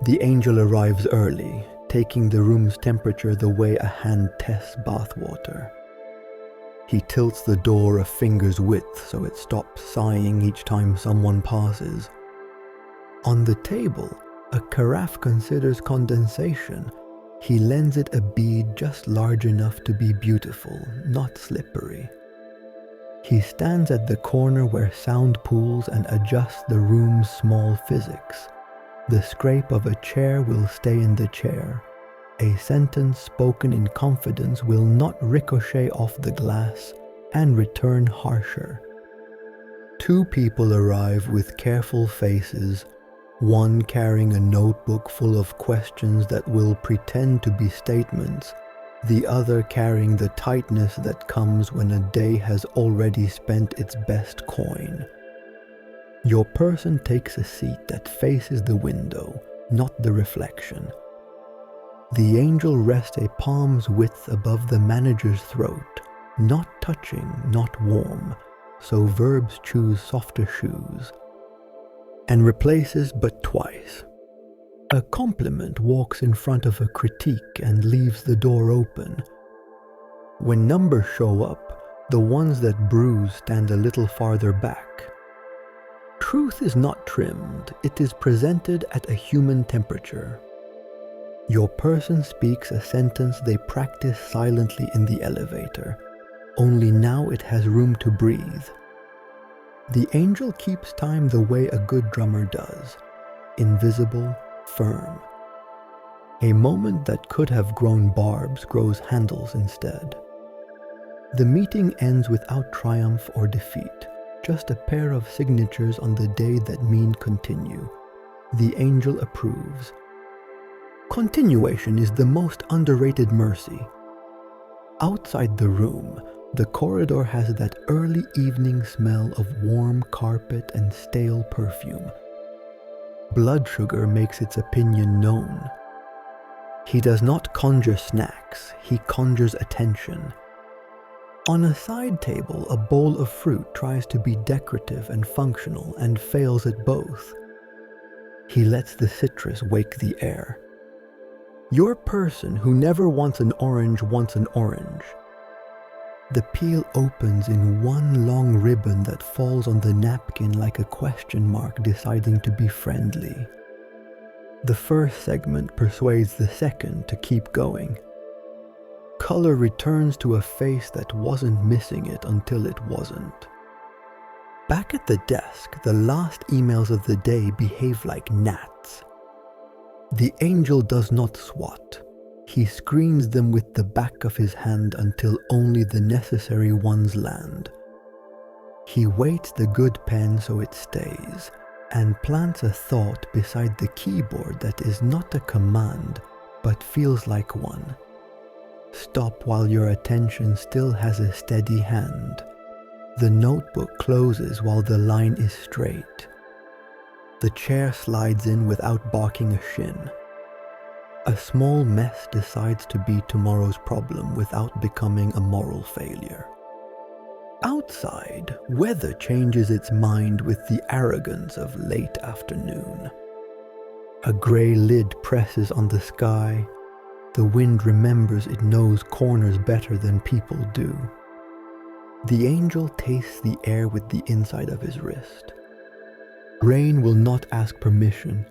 Speaker 1: The angel arrives early, taking the room's temperature the way a hand tests bathwater. He tilts the door a finger's width so it stops sighing each time someone passes. On the table, a carafe considers condensation. He lends it a bead just large enough to be beautiful, not slippery. He stands at the corner where sound pools and adjusts the room's small physics. The scrape of a chair will stay in the chair. A sentence spoken in confidence will not ricochet off the glass and return harsher. 2 people arrive with careful faces, one carrying a notebook full of questions that will pretend to be statements, the other carrying the tightness that comes when a day has already spent its best coin. Your person takes a seat that faces the window, not the reflection. The angel rests a palm's width above the manager's throat, not touching, not warm, so verbs choose softer shoes. And replaces but twice. A compliment walks in front of a critique and leaves the door open. When numbers show up, the ones that bruise stand a little farther back. Truth is not trimmed, it is presented at a human temperature. Your person speaks a sentence they practice silently in the elevator, only now it has room to breathe. The angel keeps time the way a good drummer does, invisible, firm. A moment that could have grown barbs grows handles instead. The meeting ends without triumph or defeat, just a pair of signatures on the day that mean continue. The angel approves. Continuation is the most underrated mercy. Outside the room, the corridor has that early evening smell of warm carpet and stale perfume. Blood sugar makes its opinion known. He does not conjure snacks, he conjures attention. On a side table, a bowl of fruit tries to be decorative and functional and fails at both. He lets the citrus wake the air. Your person who never wants an orange wants an orange. The peel opens in one long ribbon that falls on the napkin like a question mark deciding to be friendly. The first segment persuades the second to keep going. Color returns to a face that wasn't missing it until it wasn't. Back at the desk, the last emails of the day behave like gnats. The angel does not swat. He screens them with the back of his hand until only the necessary ones land. He weights the good pen so it stays, and plants a thought beside the keyboard that is not a command, but feels like one. Stop while your attention still has a steady hand. The notebook closes while the line is straight. The chair slides in without barking a shin. A small mess decides to be tomorrow's problem without becoming a moral failure. Outside, weather changes its mind with the arrogance of late afternoon. A grey lid presses on the sky. The wind remembers it knows corners better than people do. The angel tastes the air with the inside of his wrist. Rain will not ask permission.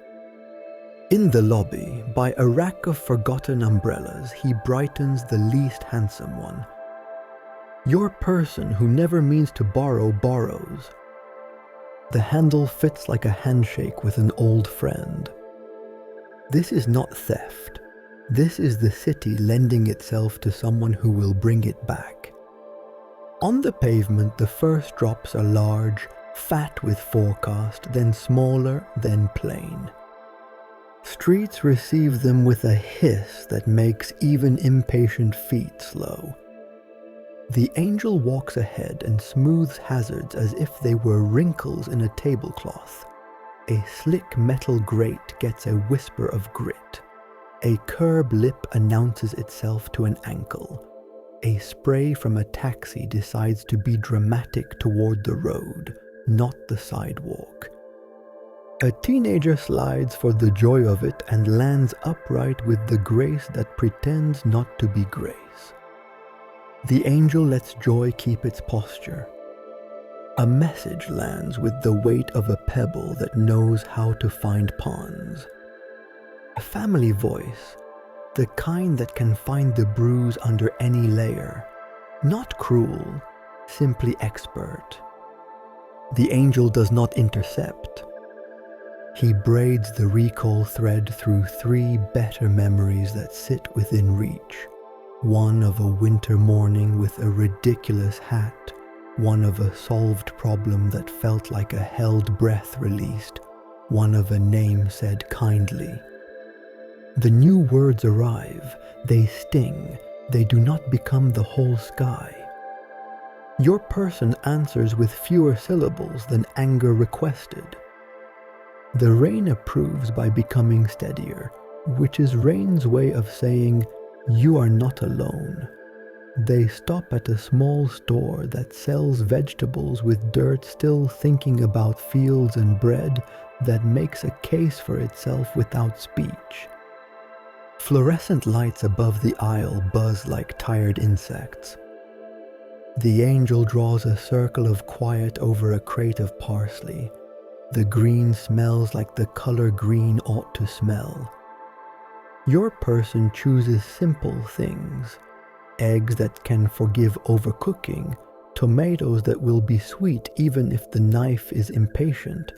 Speaker 1: In the lobby, by a rack of forgotten umbrellas, he brightens the least handsome one. Your person who never means to borrow borrows. The handle fits like a handshake with an old friend. This is not theft. This is the city lending itself to someone who will bring it back. On the pavement, the first drops are large, fat with forecast, then smaller, then plain. Streets receive them with a hiss that makes even impatient feet slow. The angel walks ahead and smooths hazards as if they were wrinkles in a tablecloth. A slick metal grate gets a whisper of grit. A curb lip announces itself to an ankle. A spray from a taxi decides to be dramatic toward the road, not the sidewalk. A teenager slides for the joy of it and lands upright with the grace that pretends not to be grace. The angel lets joy keep its posture. A message lands with the weight of a pebble that knows how to find ponds. A family voice, the kind that can find the bruise under any layer. Not cruel, simply expert. The angel does not intercept. He braids the recall thread through 3 better memories that sit within reach. One of a winter morning with a ridiculous hat, one of a solved problem that felt like a held breath released, one of a name said kindly. The new words arrive, they sting, they do not become the whole sky. Your person answers with fewer syllables than anger requested. The rain approves by becoming steadier, which is rain's way of saying, you are not alone. They stop at a small store that sells vegetables with dirt still thinking about fields and bread that makes a case for itself without speech. Fluorescent lights above the aisle buzz like tired insects. The angel draws a circle of quiet over a crate of parsley. The green smells like the color green ought to smell. Your person chooses simple things: eggs that can forgive overcooking, tomatoes that will be sweet even if the knife is impatient,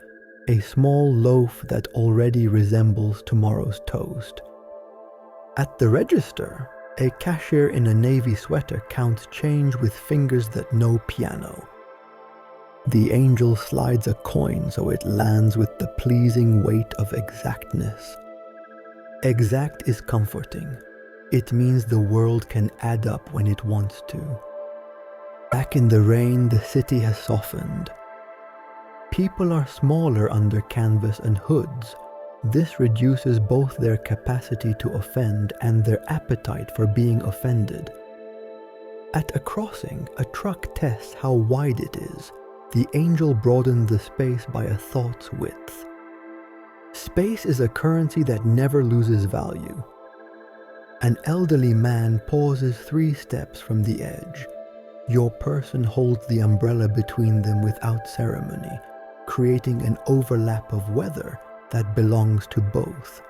Speaker 1: a small loaf that already resembles tomorrow's toast. At the register, a cashier in a navy sweater counts change with fingers that know piano. The angel slides a coin so it lands with the pleasing weight of exactness. Exact is comforting. It means the world can add up when it wants to. Back in the rain, the city has softened. People are smaller under canvas and hoods. This reduces both their capacity to offend and their appetite for being offended. At a crossing, a truck tests how wide it is. The angel broadens the space by a thought's width. Space is a currency that never loses value. An elderly man pauses 3 steps from the edge. Your person holds the umbrella between them without ceremony, creating an overlap of weather that belongs to both.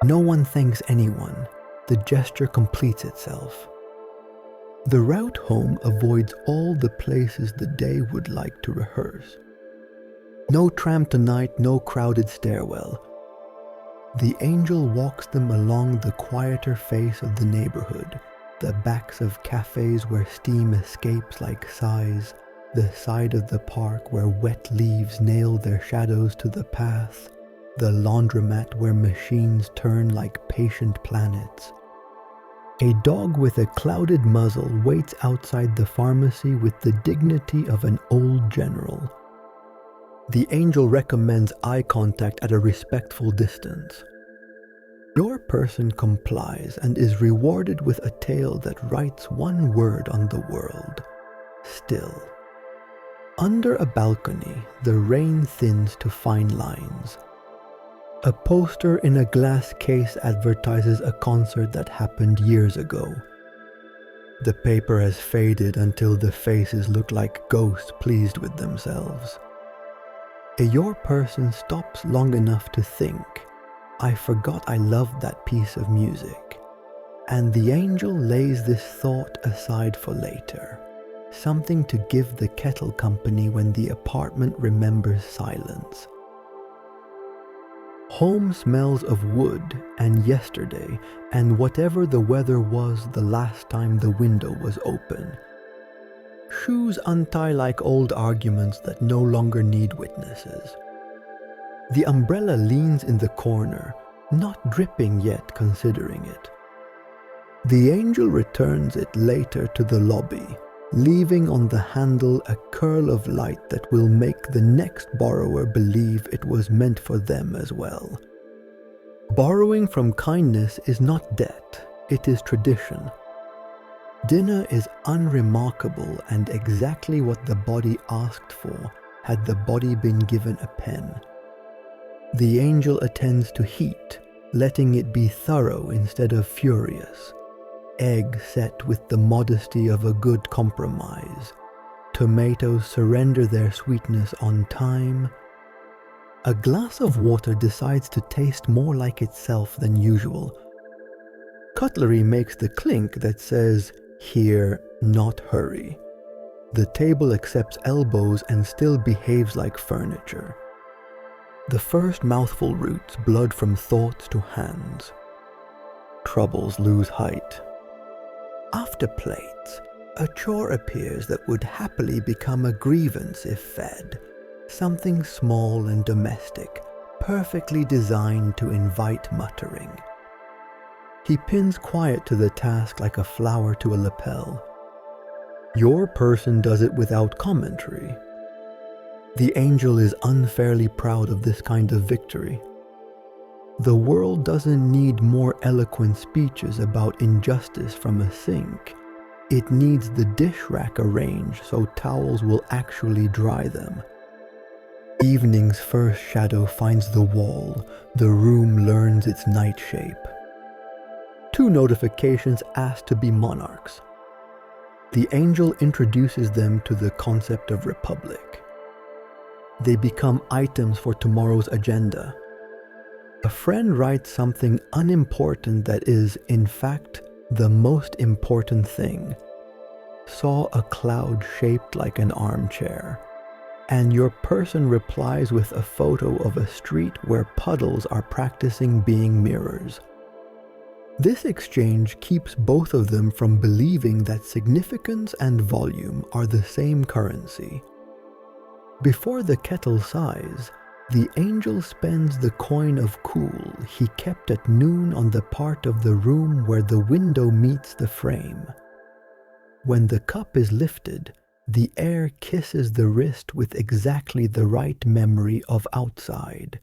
Speaker 1: No one thanks anyone. The gesture completes itself. The route home avoids all the places the day would like to rehearse. No tram tonight, no crowded stairwell. The angel walks them along the quieter face of the neighborhood, the backs of cafes where steam escapes like sighs, the side of the park where wet leaves nail their shadows to the path, the laundromat where machines turn like patient planets. A dog with a clouded muzzle waits outside the pharmacy with the dignity of an old general. The angel recommends eye contact at a respectful distance. Your person complies and is rewarded with a tale that writes one word on the world: still. Under a balcony, the rain thins to fine lines. A poster in a glass case advertises a concert that happened years ago. The paper has faded until the faces look like ghosts pleased with themselves. Your person stops long enough to think, "I forgot I loved that piece of music." And the angel lays this thought aside for later, something to give the kettle company when the apartment remembers silence. Home smells of wood and yesterday and whatever the weather was the last time the window was open. Shoes untie like old arguments that no longer need witnesses. The umbrella leans in the corner, not dripping yet considering it. The angel returns it later to the lobby, leaving on the handle a curl of light that will make the next borrower believe it was meant for them as well. Borrowing from kindness is not debt, it is tradition. Dinner is unremarkable and exactly what the body asked for had the body been given a pen. The angel attends to heat, letting it be thorough instead of furious. Egg set with the modesty of a good compromise. Tomatoes surrender their sweetness on time. A glass of water decides to taste more like itself than usual. Cutlery makes the clink that says, "Here, not hurry." The table accepts elbows and still behaves like furniture. The first mouthful routes blood from thoughts to hands. Troubles lose height. After plates, a chore appears that would happily become a grievance if fed. Something small and domestic, perfectly designed to invite muttering. He pins quiet to the task like a flower to a lapel. Your person does it without commentary. The angel is unfairly proud of this kind of victory. The world doesn't need more eloquent speeches about injustice from a sink. It needs the dish rack arranged so towels will actually dry them. Evening's first shadow finds the wall. The room learns its night shape. 2 notifications ask to be monarchs. The angel introduces them to the concept of republic. They become items for tomorrow's agenda. A friend writes something unimportant that is, in fact, the most important thing. Saw a cloud shaped like an armchair. And your person replies with a photo of a street where puddles are practicing being mirrors. This exchange keeps both of them from believing that significance and volume are the same currency. Before the kettle sighs, the angel spends the coin of cool he kept at noon on the part of the room where the window meets the frame. When the cup is lifted, the air kisses the wrist with exactly the right memory of outside.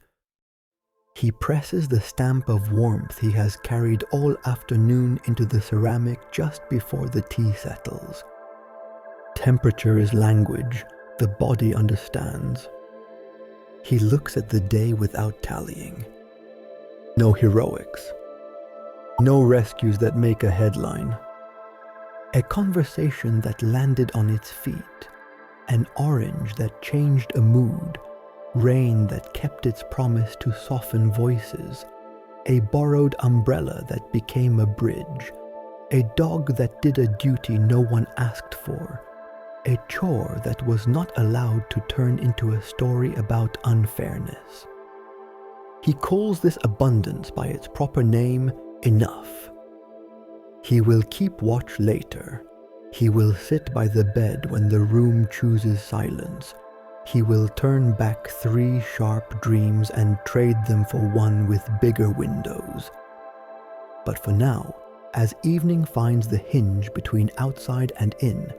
Speaker 1: He presses the stamp of warmth he has carried all afternoon into the ceramic just before the tea settles. Temperature is language the body understands. He looks at the day without tallying. No heroics. No rescues that make a headline. A conversation that landed on its feet. An orange that changed a mood. Rain that kept its promise to soften voices. A borrowed umbrella that became a bridge. A dog that did a duty no one asked for. A chore that was not allowed to turn into a story about unfairness. He calls this abundance by its proper name, enough. He will keep watch later. He will sit by the bed when the room chooses silence. He will turn back 3 sharp dreams and trade them for one with bigger windows. But for now, as evening finds the hinge between outside and in,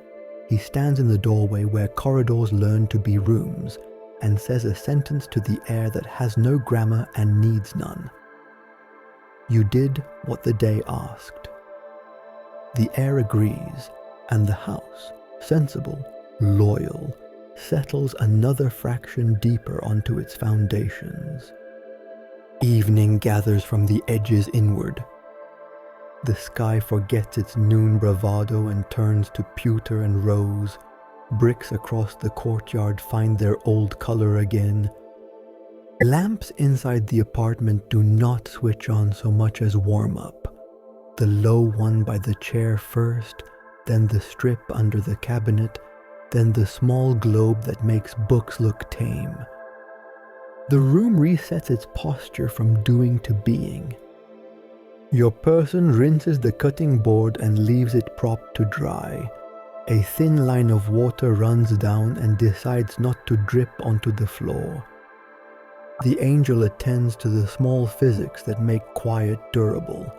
Speaker 1: he stands in the doorway where corridors learn to be rooms and says a sentence to the air that has no grammar and needs none. You did what the day asked. The air agrees, and the house, sensible, loyal, settles another fraction deeper onto its foundations. Evening gathers from the edges inward. The sky forgets its noon bravado and turns to pewter and rose. Bricks across the courtyard find their old color again. Lamps inside the apartment do not switch on so much as warm up. The low one by the chair first, then the strip under the cabinet, then the small globe that makes books look tame. The room resets its posture from doing to being. Your person rinses the cutting board and leaves it propped to dry. A thin line of water runs down and decides not to drip onto the floor. The angel attends to the small physics that make quiet durable.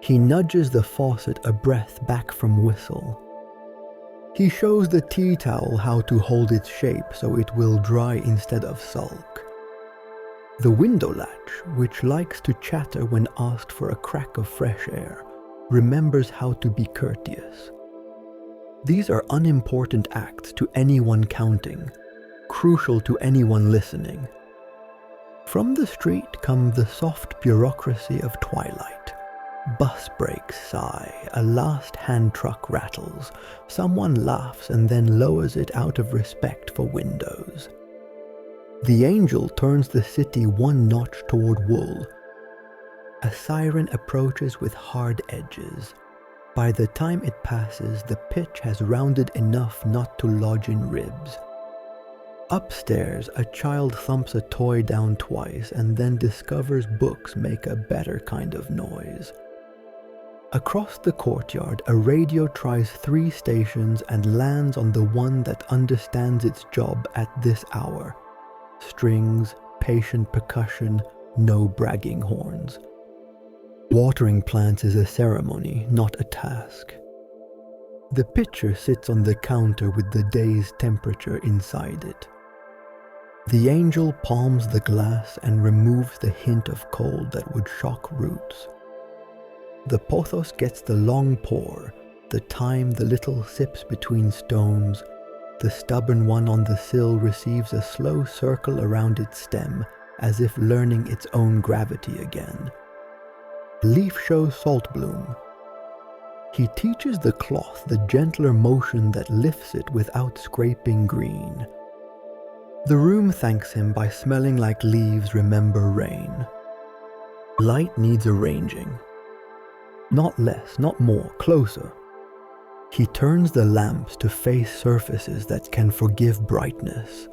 Speaker 1: He nudges the faucet a breath back from whistle. He shows the tea towel how to hold its shape so it will dry instead of sulk. The window latch, which likes to chatter when asked for a crack of fresh air, remembers how to be courteous. These are unimportant acts to anyone counting, crucial to anyone listening. From the street come the soft bureaucracy of twilight. Bus brakes sigh, a last hand truck rattles, someone laughs and then lowers it out of respect for windows. The angel turns the city one notch toward wool. A siren approaches with hard edges. By the time it passes, the pitch has rounded enough not to lodge in ribs. Upstairs, a child thumps a toy down twice and then discovers books make a better kind of noise. Across the courtyard, a radio tries 3 stations and lands on the one that understands its job at this hour. Strings, patient percussion, no bragging horns. Watering plants is a ceremony, not a task. The pitcher sits on the counter with the day's temperature inside it. The angel palms the glass and removes the hint of cold that would shock roots. The pothos gets the long pour, the time the little sips between stones. The stubborn one on the sill receives a slow circle around its stem, as if learning its own gravity again. Leaf shows salt bloom. He teaches the cloth the gentler motion that lifts it without scraping green. The room thanks him by smelling like leaves remember rain. Light needs arranging. Not less, not more, closer. He turns the lamps to face surfaces that can forgive brightness.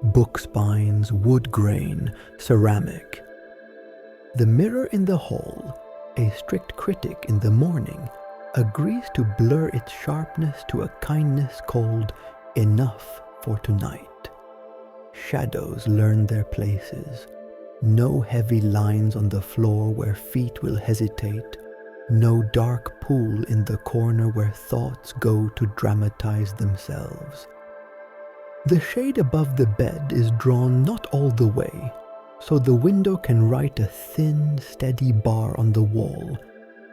Speaker 1: Book spines, wood grain, ceramic. The mirror in the hall, a strict critic in the morning, agrees to blur its sharpness to a kindness called enough for tonight. Shadows learn their places. No heavy lines on the floor where feet will hesitate. No dark pool in the corner where thoughts go to dramatize themselves. The shade above the bed is drawn not all the way, so the window can write a thin, steady bar on the wall,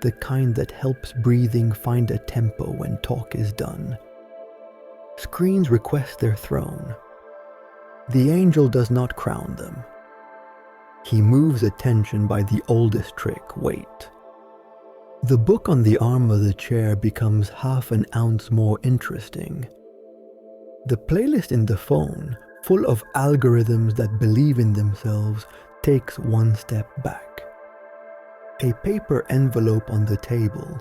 Speaker 1: the kind that helps breathing find a tempo when talk is done. Screens request their throne. The angel does not crown them. He moves attention by the oldest trick, wait. The book on the arm of the chair becomes half an ounce more interesting. The playlist in the phone, full of algorithms that believe in themselves, takes one step back. A paper envelope on the table,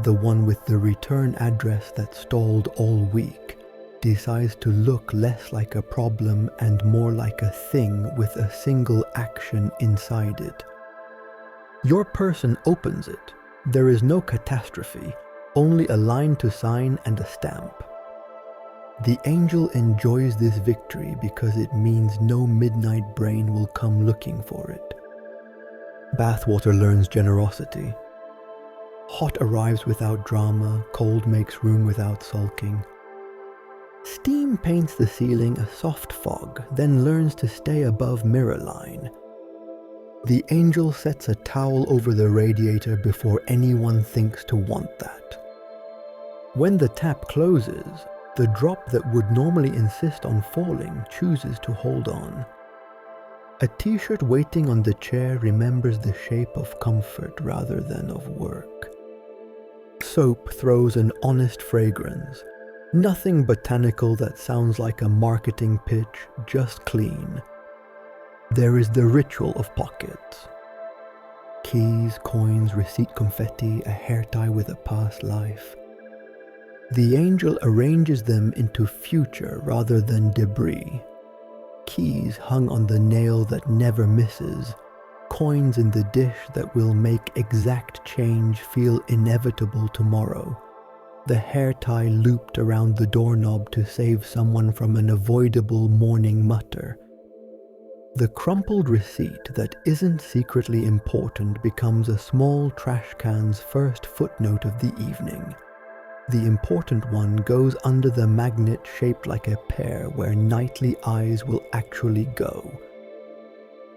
Speaker 1: the one with the return address that stalled all week, decides to look less like a problem and more like a thing with a single action inside it. Your person opens it. There is no catastrophe, only a line to sign and a stamp. The angel enjoys this victory because it means no midnight brain will come looking for it. Bathwater learns generosity. Hot arrives without drama, cold makes room without sulking. Steam paints the ceiling a soft fog, then learns to stay above mirror line. The angel sets a towel over the radiator before anyone thinks to want that. When the tap closes, the drop that would normally insist on falling chooses to hold on. A t-shirt waiting on the chair remembers the shape of comfort rather than of work. Soap throws an honest fragrance. Nothing botanical that sounds like a marketing pitch, just clean. There is the ritual of pockets. Keys, coins, receipt confetti, a hair tie with a past life. The angel arranges them into future rather than debris. Keys hung on the nail that never misses. Coins in the dish that will make exact change feel inevitable tomorrow. The hair tie looped around the doorknob to save someone from an avoidable morning mutter. The crumpled receipt that isn't secretly important becomes a small trash can's first footnote of the evening. The important one goes under the magnet shaped like a pear where nightly eyes will actually go.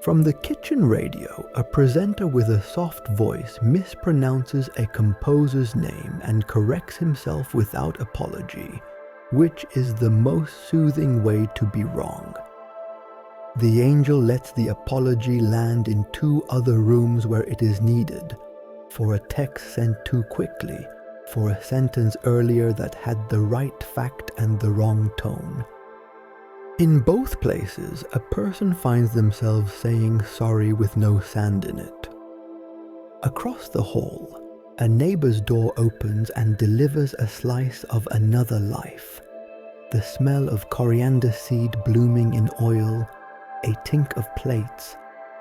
Speaker 1: From the kitchen radio, a presenter with a soft voice mispronounces a composer's name and corrects himself without apology, which is the most soothing way to be wrong. The angel lets the apology land in 2 other rooms where it is needed, for a text sent too quickly, for a sentence earlier that had the right fact and the wrong tone. In both places, a person finds themselves saying sorry with no sand in it. Across the hall, a neighbor's door opens and delivers a slice of another life. The smell of coriander seed blooming in oil, a tink of plates,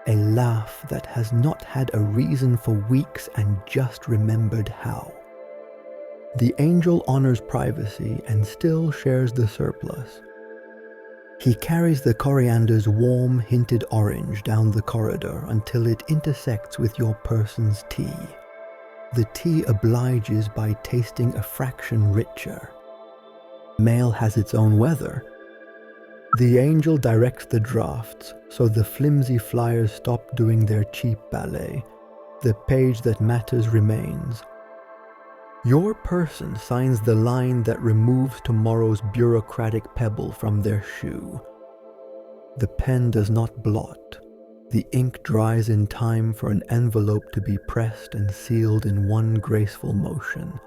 Speaker 1: a laugh that has not had a reason for weeks and just remembered how. The angel honors privacy and still shares the surplus. He carries the coriander's warm, hinted orange down the corridor until it intersects with your person's tea. The tea obliges by tasting a fraction richer. Mail has its own weather. The angel directs the drafts, so the flimsy flyers stop doing their cheap ballet. The page that matters remains. Your person signs the line that removes tomorrow's bureaucratic pebble from their shoe. The pen does not blot. The ink dries in time for an envelope to be pressed and sealed in one graceful motion.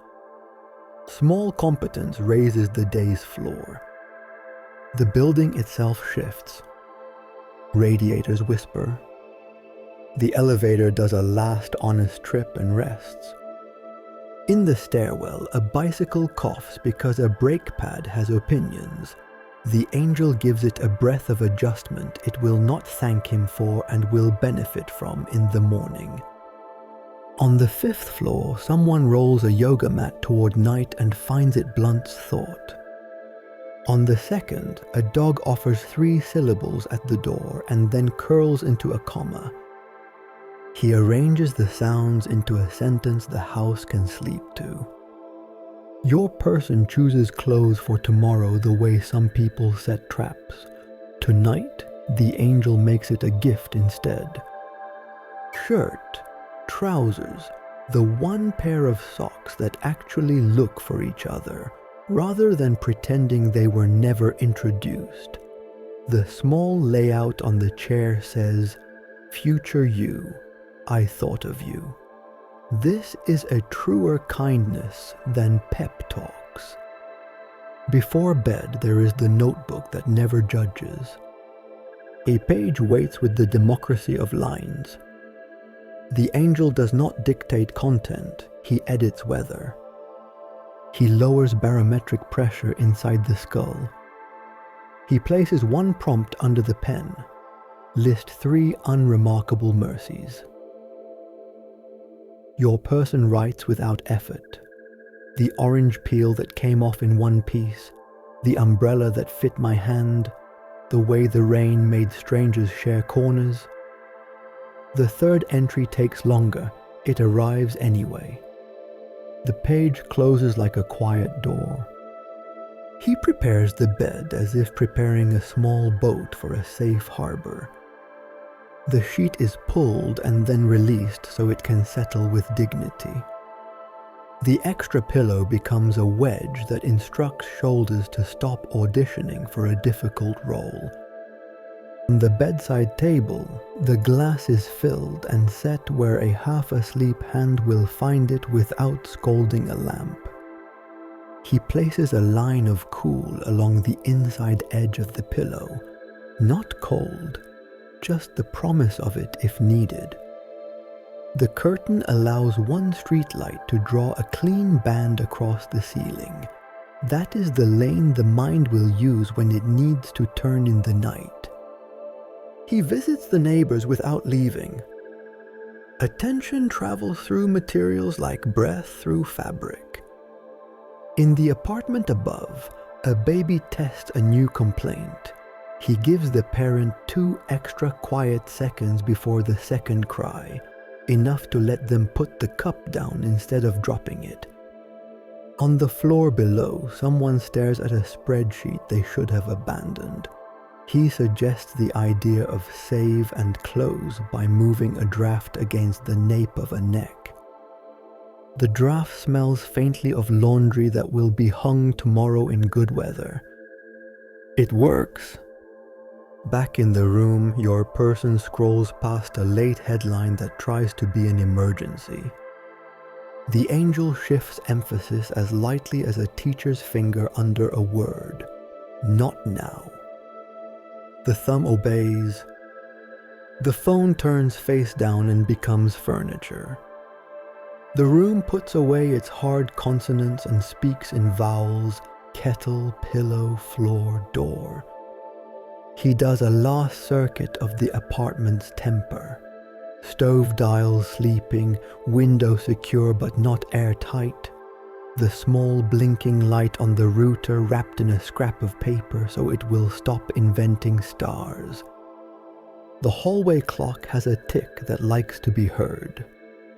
Speaker 1: Small competence raises the day's floor. The building itself shifts. Radiators whisper. The elevator does a last honest trip and rests. In the stairwell, a bicycle coughs because a brake pad has opinions. The angel gives it a breath of adjustment it will not thank him for and will benefit from in the morning. On the 5th floor, someone rolls a yoga mat toward night and finds it blunts thought. On the 2nd, a dog offers 3 syllables at the door and then curls into a comma. He arranges the sounds into a sentence the house can sleep to. Your person chooses clothes for tomorrow the way some people set traps. Tonight, the angel makes it a gift instead. Shirt, trousers, the one pair of socks that actually look for each other, rather than pretending they were never introduced. The small layout on the chair says, "Future you, I thought of you." This is a truer kindness than pep talks. Before bed, there is the notebook that never judges. A page waits with the democracy of lines. The angel does not dictate content, he edits weather. He lowers barometric pressure inside the skull. He places one prompt under the pen. List 3 unremarkable mercies. Your person writes without effort. The orange peel that came off in one piece, the umbrella that fit my hand, the way the rain made strangers share corners. The 3rd entry takes longer, it arrives anyway. The page closes like a quiet door. He prepares the bed as if preparing a small boat for a safe harbor. The sheet is pulled and then released so it can settle with dignity. The extra pillow becomes a wedge that instructs shoulders to stop auditioning for a difficult role. On the bedside table, the glass is filled and set where a half-asleep hand will find it without scolding a lamp. He places a line of cool along the inside edge of the pillow, not cold, just the promise of it if needed. The curtain allows one streetlight to draw a clean band across the ceiling. That is the lane the mind will use when it needs to turn in the night. He visits the neighbors without leaving. Attention travels through materials like breath through fabric. In the apartment above, a baby tests a new complaint. He gives the parent 2 extra quiet seconds before the second cry, enough to let them put the cup down instead of dropping it. On the floor below, someone stares at a spreadsheet they should have abandoned. He suggests the idea of save and close by moving a draft against the nape of a neck. The draft smells faintly of laundry that will be hung tomorrow in good weather. It works. Back in the room, your person scrolls past a late headline that tries to be an emergency. The angel shifts emphasis as lightly as a teacher's finger under a word. Not now. The thumb obeys. The phone turns face down and becomes furniture. The room puts away its hard consonants and speaks in vowels: kettle, pillow, floor, door. He does a last circuit of the apartment's temper. Stove dials sleeping, window secure but not airtight. The small blinking light on the router wrapped in a scrap of paper so it will stop inventing stars. The hallway clock has a tick that likes to be heard.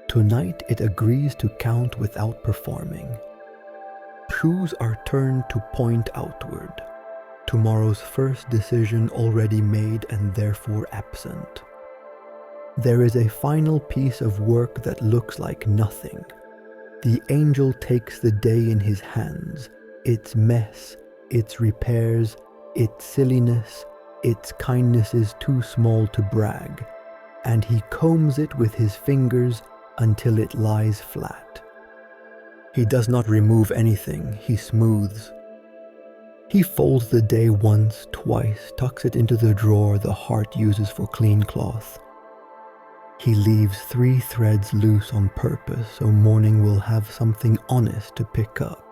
Speaker 1: Tonight it agrees to count without performing. Shoes are turned to point outward. Tomorrow's first decision already made and therefore absent. There is a final piece of work that looks like nothing. The angel takes the day in his hands, its mess, its repairs, its silliness, its kindnesses too small to brag, and he combs it with his fingers until it lies flat. He does not remove anything, he smooths. He folds the day once, twice, tucks it into the drawer the heart uses for clean cloth. He leaves 3 threads loose on purpose so morning will have something honest to pick up.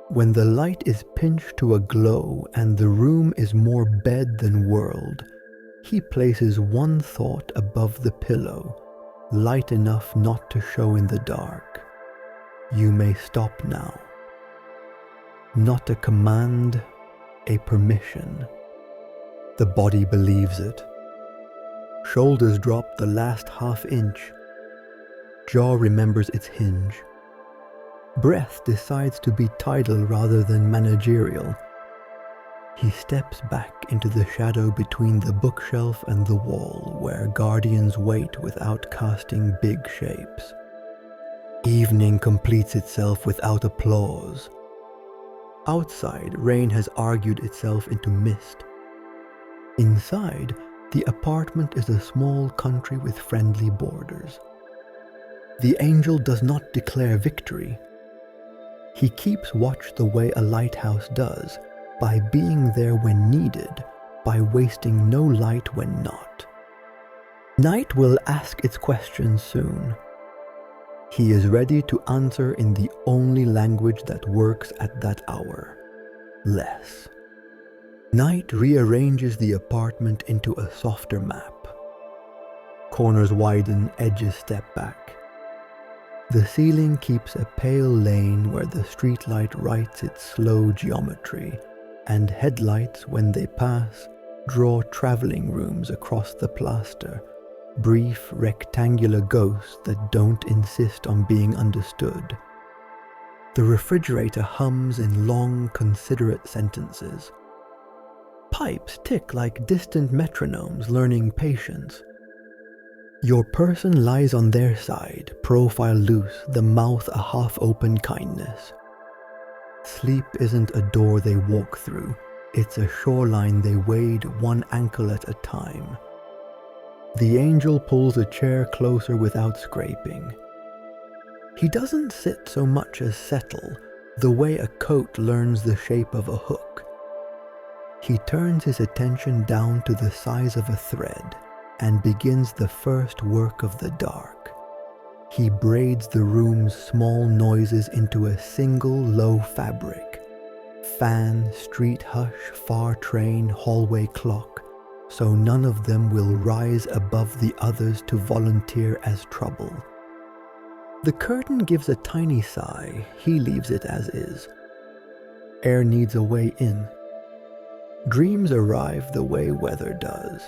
Speaker 1: When the light is pinched to a glow and the room is more bed than world, he places one thought above the pillow, light enough not to show in the dark. You may stop now. Not a command, a permission. The body believes it. Shoulders drop the last half-inch. Jaw remembers its hinge. Breath decides to be tidal rather than managerial. He steps back into the shadow between the bookshelf and the wall, where guardians wait without casting big shapes. Evening completes itself without applause. Outside, rain has argued itself into mist. Inside, the apartment is a small country with friendly borders. The angel does not declare victory. He keeps watch the way a lighthouse does, by being there when needed, by wasting no light when not. Night will ask its questions soon. He is ready to answer in the only language that works at that hour: less. Night rearranges the apartment into a softer map. Corners widen, edges step back. The ceiling keeps a pale lane where the streetlight writes its slow geometry, and headlights, when they pass, draw traveling rooms across the plaster, brief rectangular ghosts that don't insist on being understood. The refrigerator hums in long, considerate sentences. Pipes tick like distant metronomes learning patience. Your person lies on their side, profile loose, the mouth a half-open kindness. Sleep isn't a door they walk through, it's a shoreline they wade one ankle at a time. The angel pulls a chair closer without scraping. He doesn't sit so much as settle, the way a coat learns the shape of a hook. He turns his attention down to the size of a thread and begins the first work of the dark. He braids the room's small noises into a single low fabric. Fan, street hush, far train, hallway clock, so none of them will rise above the others to volunteer as trouble. The curtain gives a tiny sigh, he leaves it as is. Air needs a way in. Dreams arrive the way weather does.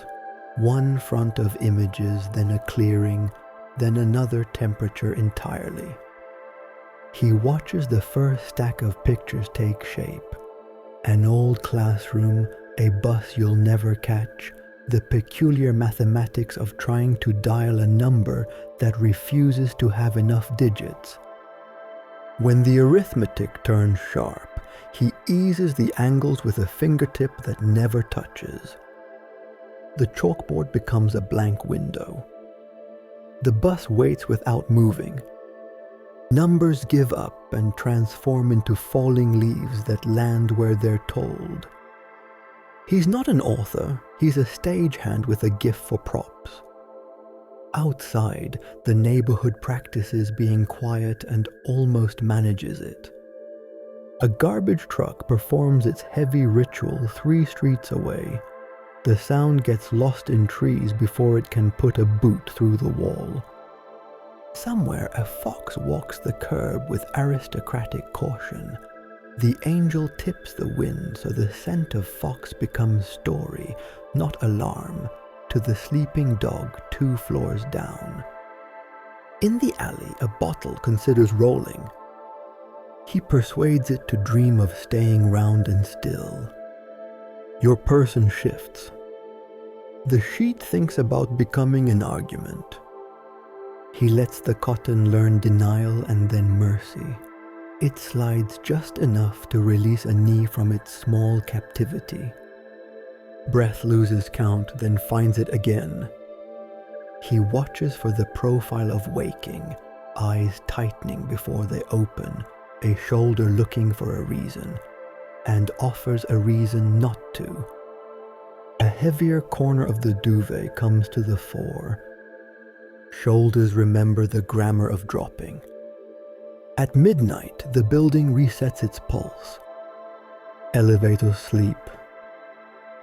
Speaker 1: One front of images, then a clearing, then another temperature entirely. He watches the first stack of pictures take shape. An old classroom, a bus you'll never catch, the peculiar mathematics of trying to dial a number that refuses to have enough digits. When the arithmetic turns sharp, he eases the angles with a fingertip that never touches. The chalkboard becomes a blank window. The bus waits without moving. Numbers give up and transform into falling leaves that land where they're told. He's not an author, he's a stagehand with a gift for props. Outside, the neighborhood practices being quiet and almost manages it. A garbage truck performs its heavy ritual 3 streets away. The sound gets lost in trees before it can put a boot through the wall. Somewhere a fox walks the curb with aristocratic caution. The angel tips the wind so the scent of fox becomes story, not alarm, to the sleeping dog 2 floors down. In the alley, a bottle considers rolling. He persuades it to dream of staying round and still. Your person shifts. The sheet thinks about becoming an argument. He lets the cotton learn denial and then mercy. It slides just enough to release a knee from its small captivity. Breath loses count, then finds it again. He watches for the profile of waking, eyes tightening before they open, a shoulder looking for a reason, and offers a reason not to. A heavier corner of the duvet comes to the fore. Shoulders remember the grammar of dropping. At midnight, the building resets its pulse. Elevators sleep.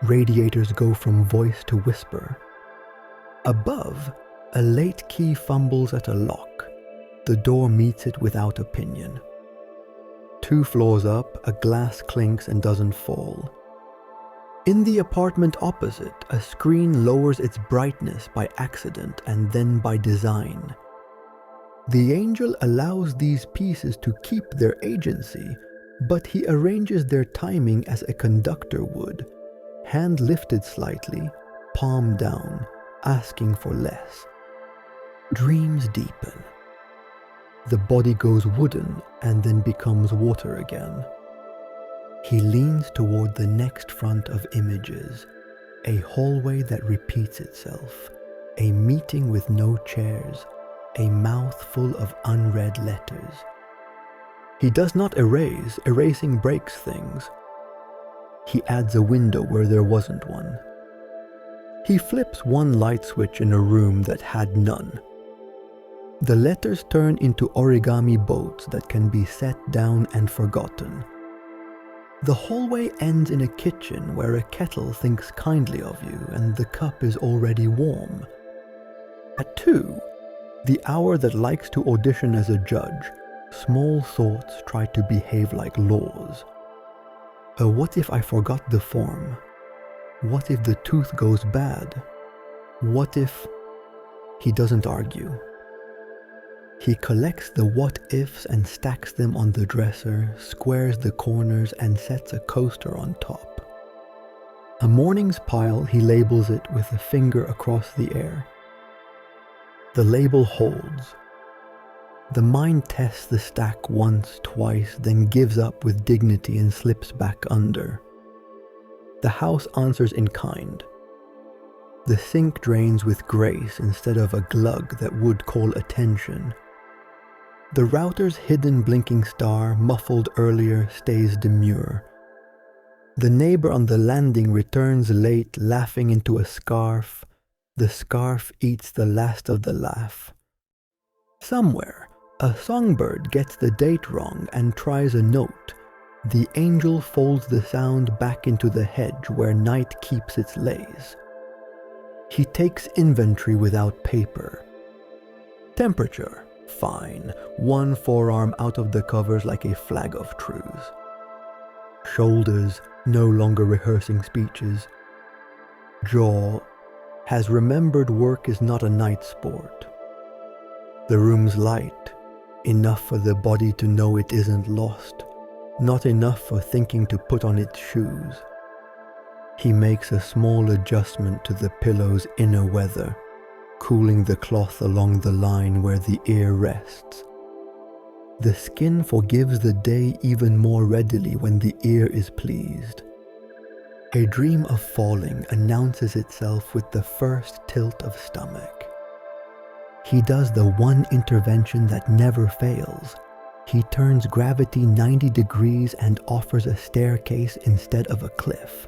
Speaker 1: Radiators go from voice to whisper. Above, a late key fumbles at a lock. The door meets it without opinion. 2 floors up, a glass clinks and doesn't fall. In the apartment opposite, a screen lowers its brightness by accident and then by design. The angel allows these pieces to keep their agency, but he arranges their timing as a conductor would, hand lifted slightly, palm down, asking for less. Dreams deepen. The body goes wooden and then becomes water again. He leans toward the next front of images, a hallway that repeats itself, a meeting with no chairs, a mouth full of unread letters. He does not erase, erasing breaks things. He adds a window where there wasn't one. He flips one light switch in a room that had none. The letters turn into origami boats that can be set down and forgotten. The hallway ends in a kitchen where a kettle thinks kindly of you and the cup is already warm. At 2, the hour that likes to audition as a judge, small thoughts try to behave like laws. What if I forgot the form? What if the tooth goes bad? What if... He doesn't argue. He collects the what-ifs and stacks them on the dresser, squares the corners and sets a coaster on top. A morning's pile, he labels it with a finger across the air. The label holds. The mind tests the stack once, twice, then gives up with dignity and slips back under. The house answers in kind. The sink drains with grace instead of a glug that would call attention. The router's hidden blinking star, muffled earlier, stays demure. The neighbor on the landing returns late, laughing into a scarf. The scarf eats the last of the laugh. Somewhere, a songbird gets the date wrong and tries a note. The angel folds the sound back into the hedge where night keeps its lays. He takes inventory without paper. Temperature. Fine, 1 forearm out of the covers like a flag of truce. Shoulders, no longer rehearsing speeches. Jaw, has remembered work is not a night sport. The room's light, enough for the body to know it isn't lost, not enough for thinking to put on its shoes. He makes a small adjustment to the pillow's inner weather, cooling the cloth along the line where the ear rests. The skin forgives the day even more readily when the ear is pleased. A dream of falling announces itself with the first tilt of stomach. He does the one intervention that never fails. He turns gravity 90 degrees and offers a staircase instead of a cliff.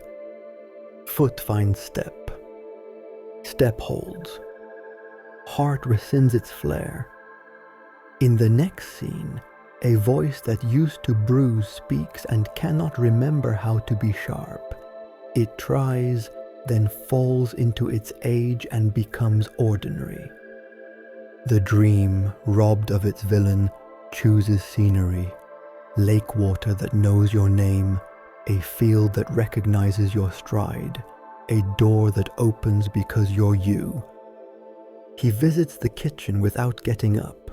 Speaker 1: Foot finds step. Step holds. Heart rescinds its flare. In the next scene, a voice that used to bruise speaks and cannot remember how to be sharp. It tries, then falls into its age and becomes ordinary. The dream, robbed of its villain, chooses scenery, lake water that knows your name, a field that recognizes your stride, a door that opens because you're you. He visits the kitchen without getting up.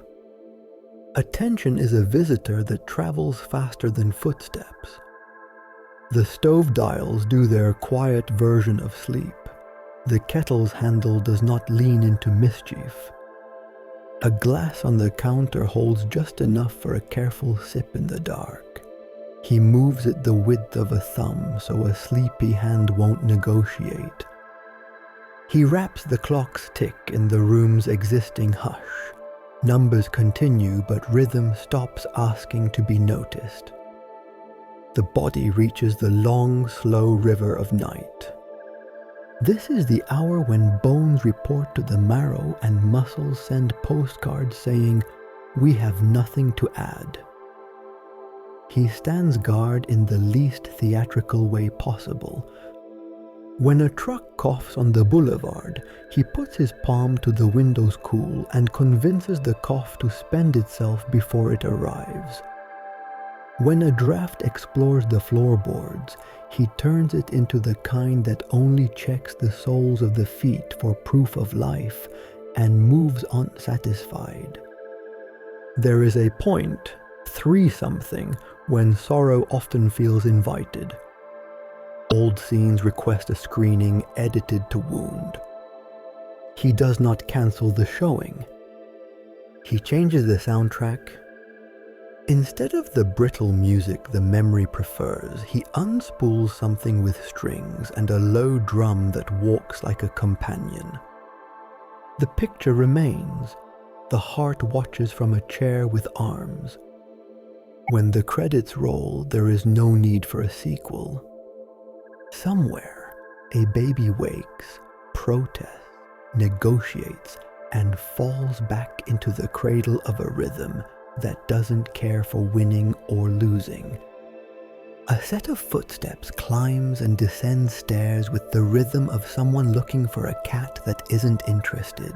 Speaker 1: Attention is a visitor that travels faster than footsteps. The stove dials do their quiet version of sleep. The kettle's handle does not lean into mischief. A glass on the counter holds just enough for a careful sip in the dark. He moves it the width of a thumb so a sleepy hand won't negotiate. He wraps the clock's tick in the room's existing hush. Numbers continue, but rhythm stops asking to be noticed. The body reaches the long, slow river of night. This is the hour when bones report to the marrow and muscles send postcards saying, "We have nothing to add." He stands guard in the least theatrical way possible. When a truck coughs on the boulevard, he puts his palm to the window's cool and convinces the cough to spend itself before it arrives. When a draft explores the floorboards, he turns it into the kind that only checks the soles of the feet for proof of life and moves unsatisfied. There is a point, 3-something, when sorrow often feels invited. Old scenes request a screening edited to wound. He does not cancel the showing. He changes the soundtrack. Instead of the brittle music the memory prefers, he unspools something with strings and a low drum that walks like a companion. The picture remains. The heart watches from a chair with arms. When the credits roll, there is no need for a sequel. Somewhere, a baby wakes, protests, negotiates, and falls back into the cradle of a rhythm that doesn't care for winning or losing. A set of footsteps climbs and descends stairs with the rhythm of someone looking for a cat that isn't interested.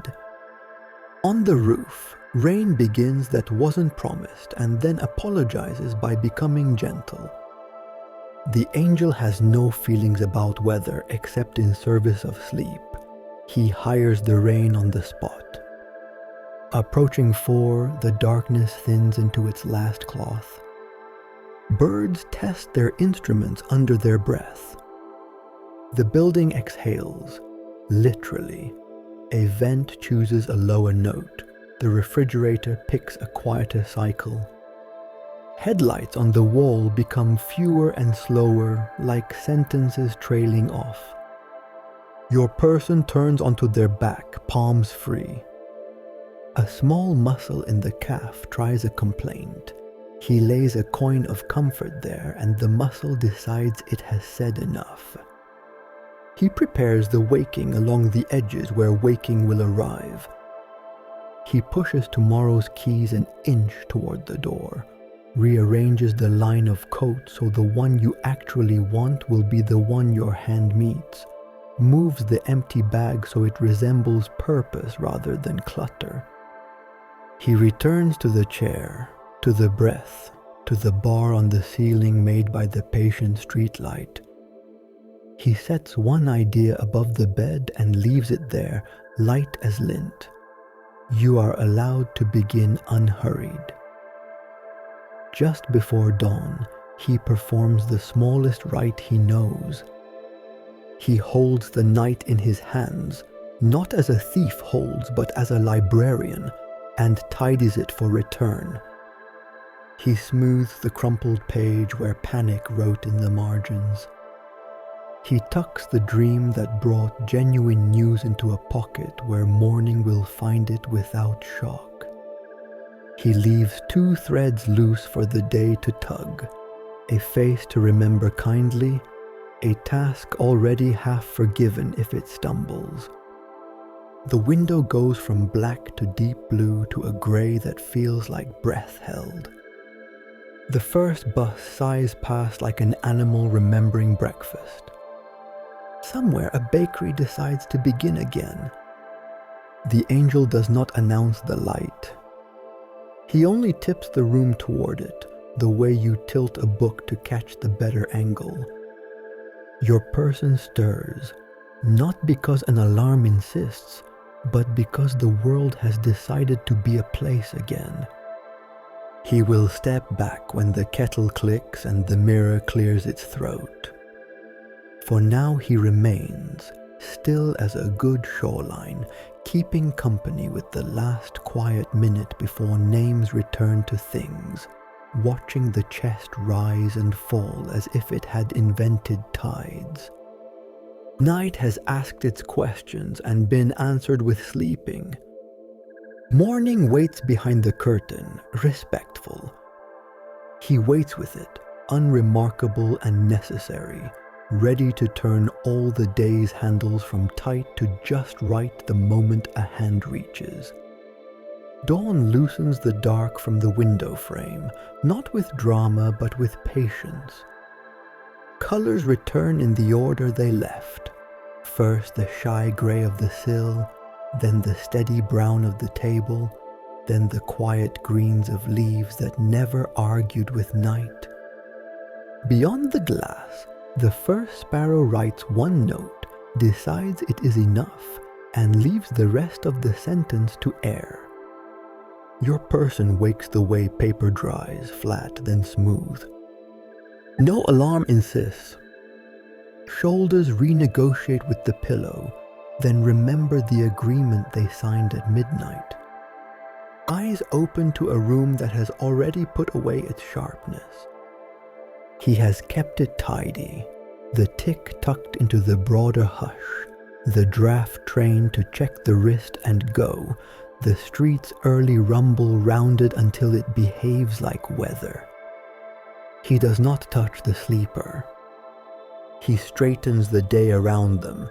Speaker 1: On the roof, rain begins that wasn't promised and then apologizes by becoming gentle. The angel has no feelings about weather except in service of sleep. He hires the rain on the spot. Approaching 4, the darkness thins into its last cloth. Birds test their instruments under their breath. The building exhales, literally. A vent chooses a lower note. The refrigerator picks a quieter cycle. Headlights on the wall become fewer and slower, like sentences trailing off. Your person turns onto their back, palms free. A small muscle in the calf tries a complaint. He lays a coin of comfort there, and the muscle decides it has said enough. He prepares the waking along the edges where waking will arrive. He pushes tomorrow's keys an inch toward the door, rearranges the line of coats so the one you actually want will be the one your hand meets, moves the empty bag so it resembles purpose rather than clutter. He returns to the chair, to the breath, to the bar on the ceiling made by the patient streetlight. He sets one idea above the bed and leaves it there, light as lint. You are allowed to begin unhurried. Just before dawn, he performs the smallest rite he knows. He holds the night in his hands, not as a thief holds, but as a librarian, and tidies it for return. He smooths the crumpled page where panic wrote in the margins. He tucks the dream that brought genuine news into a pocket where morning will find it without shock. He leaves 2 threads loose for the day to tug, a face to remember kindly, a task already half forgiven if it stumbles. The window goes from black to deep blue to a gray that feels like breath held. The first bus sighs past like an animal remembering breakfast. Somewhere a bakery decides to begin again. The angel does not announce the light. He only tips the room toward it, the way you tilt a book to catch the better angle. Your person stirs, not because an alarm insists, but because the world has decided to be a place again. He will step back when the kettle clicks and the mirror clears its throat. For now he remains, still as a good shoreline, keeping company with the last quiet minute before names return to things, watching the chest rise and fall as if it had invented tides. Night has asked its questions and been answered with sleeping. Morning waits behind the curtain, respectful. He waits with it, unremarkable and necessary, ready to turn all the day's handles from tight to just right the moment a hand reaches. Dawn loosens the dark from the window frame, not with drama but with patience. Colors return in the order they left. First the shy gray of the sill, then the steady brown of the table, then the quiet greens of leaves that never argued with night. Beyond the glass, the first sparrow writes one note, decides it is enough, and leaves the rest of the sentence to air. Your person wakes the way paper dries, flat then smooth. No alarm insists. Shoulders renegotiate with the pillow, then remember the agreement they signed at midnight. Eyes open to a room that has already put away its sharpness. He has kept it tidy, the tick tucked into the broader hush, the draft train to check the wrist and go, the street's early rumble rounded until it behaves like weather. He does not touch the sleeper. He straightens the day around them.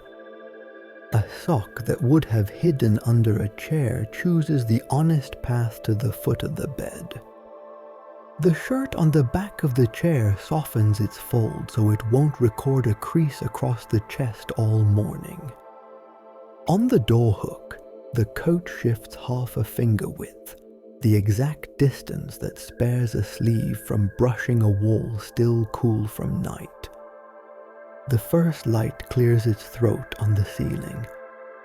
Speaker 1: A sock that would have hidden under a chair chooses the honest path to the foot of the bed. The shirt on the back of the chair softens its fold so it won't record a crease across the chest all morning. On the door hook, the coat shifts half a finger width, the exact distance that spares a sleeve from brushing a wall still cool from night. The first light clears its throat on the ceiling,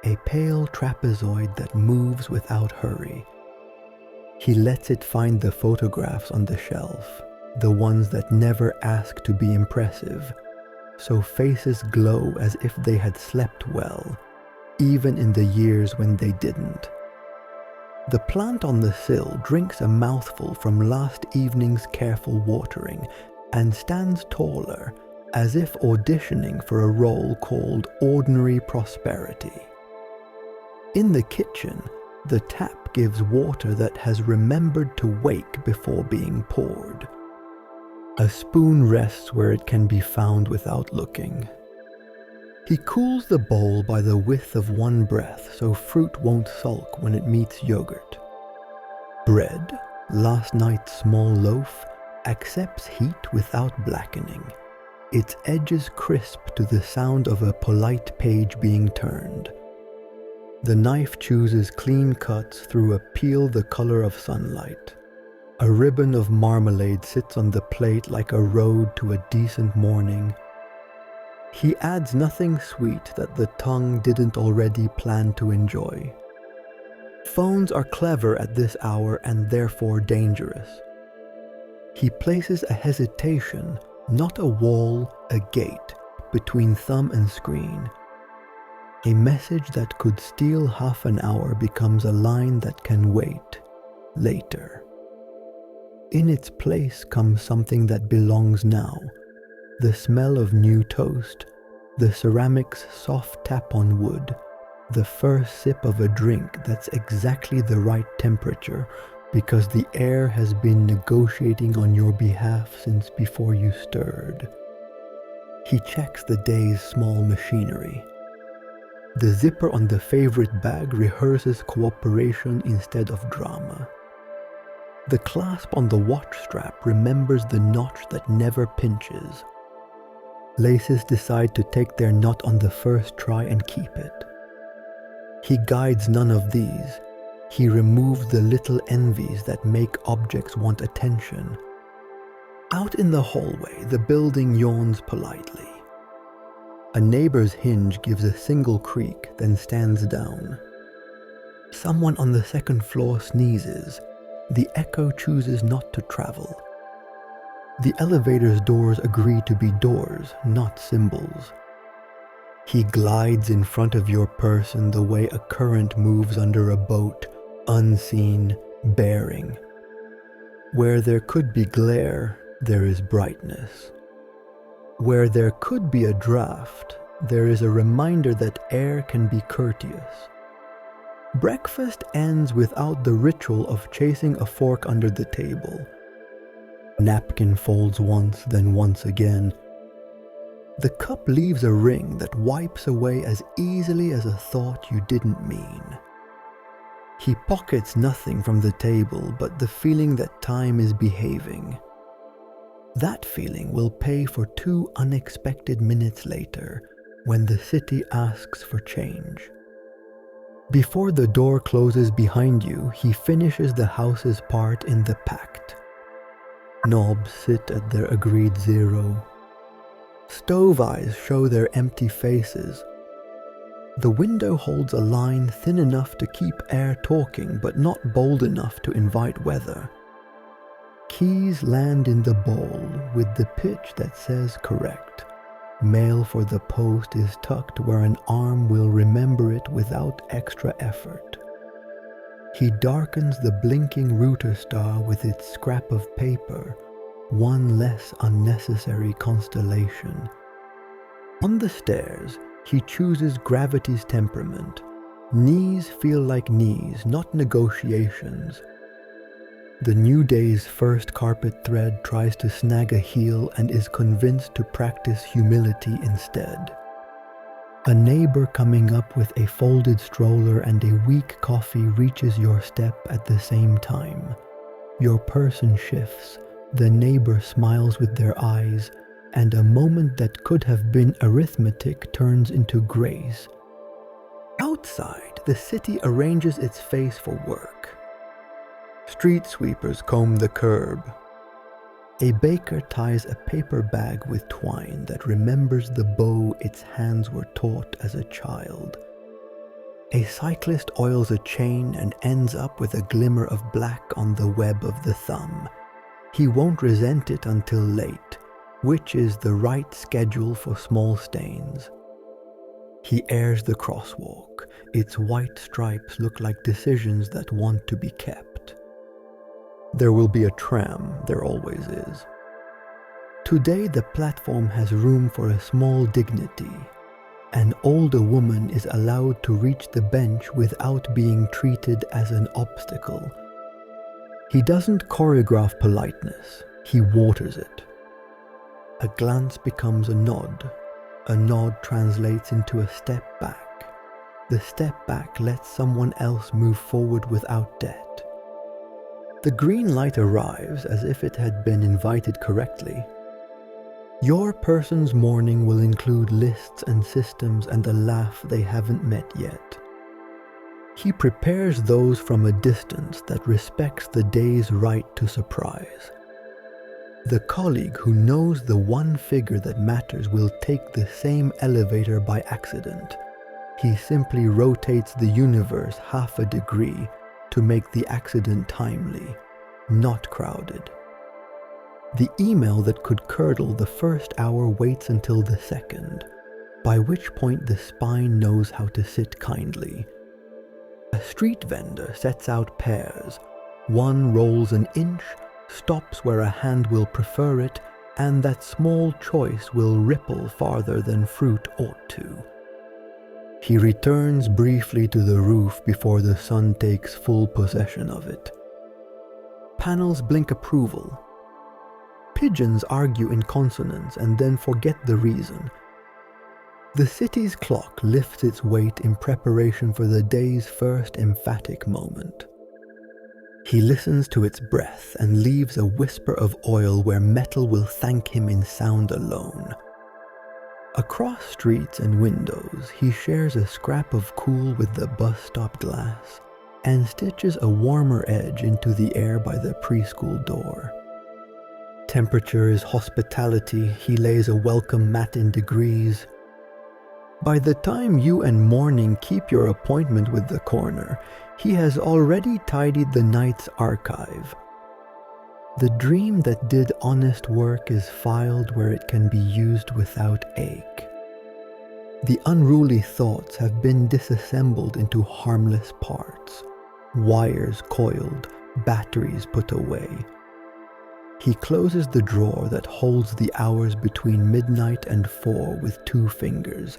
Speaker 1: a pale trapezoid that moves without hurry. He lets it find the photographs on the shelf, the ones that never ask to be impressive, so faces glow as if they had slept well, even in the years when they didn't. The plant on the sill drinks a mouthful from last evening's careful watering and stands taller, as if auditioning for a role called ordinary prosperity. In the kitchen, the tap gives water that has remembered to wake before being poured. A spoon rests where it can be found without looking. He cools the bowl by the width of one breath so fruit won't sulk when it meets yogurt. Bread, last night's small loaf, accepts heat without blackening, its edges crisp to the sound of a polite page being turned. The knife chooses clean cuts through a peel the color of sunlight. A ribbon of marmalade sits on the plate like a road to a decent morning. He adds nothing sweet that the tongue didn't already plan to enjoy. Phones are clever at this hour and therefore dangerous. He places a hesitation, not a wall, a gate, between thumb and screen. A message that could steal half an hour becomes a line that can wait, later. In its place comes something that belongs now. The smell of new toast, the ceramic's soft tap on wood, the first sip of a drink that's exactly the right temperature because the air has been negotiating on your behalf since before you stirred. He checks the day's small machinery. The zipper on the favorite bag rehearses cooperation instead of drama. The clasp on the watch strap remembers the notch that never pinches. Laces decide to take their knot on the first try and keep it. He guides none of these. He removes the little envies that make objects want attention. Out in the hallway, the building yawns politely. A neighbor's hinge gives a single creak, then stands down. Someone on the second floor sneezes. The echo chooses not to travel. The elevator's doors agree to be doors, not symbols. He glides in front of your person the way a current moves under a boat, unseen, bearing. Where there could be glare, there is brightness. Where there could be a draft, there is a reminder that air can be courteous. Breakfast ends without the ritual of chasing a fork under the table. Napkin folds once, then once again. The cup leaves a ring that wipes away as easily as a thought you didn't mean. He pockets nothing from the table but the feeling that time is behaving. That feeling will pay for 2 unexpected minutes later when the city asks for change. Before the door closes behind you, he finishes the house's part in the pact. Knobs sit at their agreed 0. Stove eyes show their empty faces. The window holds a line thin enough to keep air talking but not bold enough to invite weather. Keys land in the bowl with the pitch that says correct. Mail for the post is tucked where an arm will remember it without extra effort. He darkens the blinking router star with its scrap of paper, one less unnecessary constellation. On the stairs, he chooses gravity's temperament. Knees feel like knees, not negotiations. The new day's first carpet thread tries to snag a heel and is convinced to practice humility instead. A neighbor coming up with a folded stroller and a weak coffee reaches your step at the same time. Your person shifts, the neighbor smiles with their eyes, and a moment that could have been arithmetic turns into grace. Outside, the city arranges its face for work. Street sweepers comb the curb. A baker ties a paper bag with twine that remembers the bow its hands were taught as a child. A cyclist oils a chain and ends up with a glimmer of black on the web of the thumb. He won't resent it until late, which is the right schedule for small stains. He airs the crosswalk. Its white stripes look like decisions that want to be kept. There will be a tram, there always is. Today the platform has room for a small dignity. An older woman is allowed to reach the bench without being treated as an obstacle. He doesn't choreograph politeness, he waters it. A glance becomes a nod. A nod translates into a step back. The step back lets someone else move forward without debt. The green light arrives as if it had been invited correctly. Your person's morning will include lists and systems and a laugh they haven't met yet. He prepares those from a distance that respects the day's right to surprise. The colleague who knows the one figure that matters will take the same elevator by accident. He simply rotates the universe half a degree to make the accident timely, not crowded. The email that could curdle the first hour waits until the second, by which point the spine knows how to sit kindly. A street vendor sets out pears. One rolls an inch, stops where a hand will prefer it, and that small choice will ripple farther than fruit ought to. He returns briefly to the roof before the sun takes full possession of it. Panels blink approval. Pigeons argue in consonance and then forget the reason. The city's clock lifts its weight in preparation for the day's first emphatic moment. He listens to its breath and leaves a whisper of oil where metal will thank him in sound alone. Across streets and windows, he shares a scrap of cool with the bus stop glass and stitches a warmer edge into the air by the preschool door. Temperature is hospitality. He lays a welcome mat in degrees. By the time you and morning keep your appointment with the corner, he has already tidied the night's archive. The dream that did honest work is filed where it can be used without ache. The unruly thoughts have been disassembled into harmless parts, wires coiled, batteries put away. He closes the drawer that holds the hours between midnight and 4 with 2 fingers,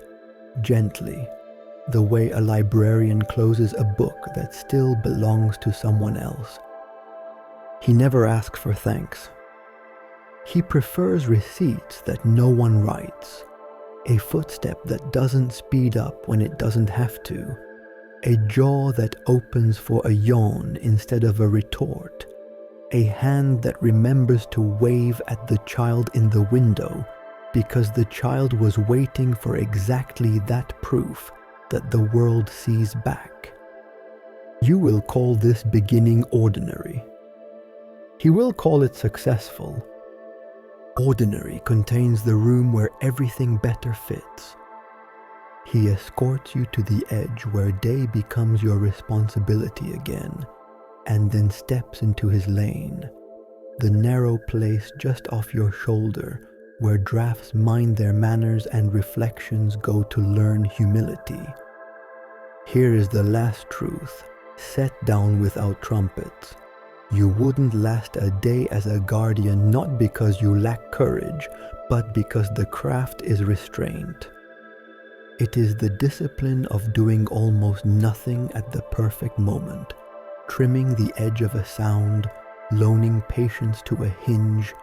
Speaker 1: gently, the way a librarian closes a book that still belongs to someone else. He never asks for thanks. He prefers receipts that no one writes, A footstep that doesn't speed up when it doesn't have to. A jaw that opens for a yawn instead of a retort. A hand that remembers to wave at the child in the window because the child was waiting for exactly that proof that the world sees back. You will call this beginning ordinary. He will call it successful. Ordinary contains the room where everything better fits. He escorts you to the edge where day becomes your responsibility again, and then steps into his lane, the narrow place just off your shoulder where drafts mind their manners and reflections go to learn humility. Here is the last truth, set down without trumpets. You wouldn't last a day as a guardian not because you lack courage, but because the craft is restraint. It is the discipline of doing almost nothing at the perfect moment, trimming the edge of a sound, loaning patience to a hinge,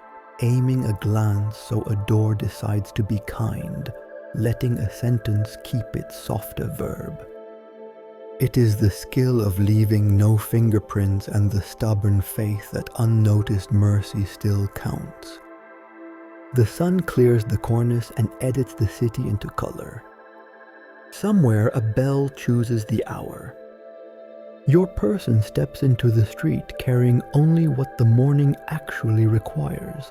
Speaker 1: aiming a glance so a door decides to be kind, letting a sentence keep its softer verb. It is the skill of leaving no fingerprints and the stubborn faith that unnoticed mercy still counts. The sun clears the cornice and edits the city into color. Somewhere a bell chooses the hour. Your person steps into the street carrying only what the morning actually requires.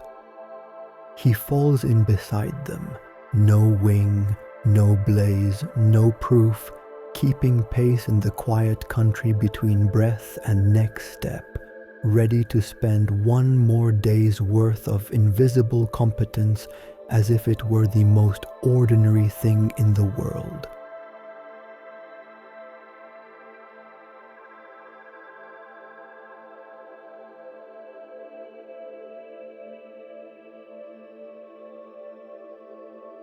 Speaker 1: He falls in beside them, no wing, no blaze, no proof, keeping pace in the quiet country between breath and next step, ready to spend one more day's worth of invisible competence as if it were the most ordinary thing in the world.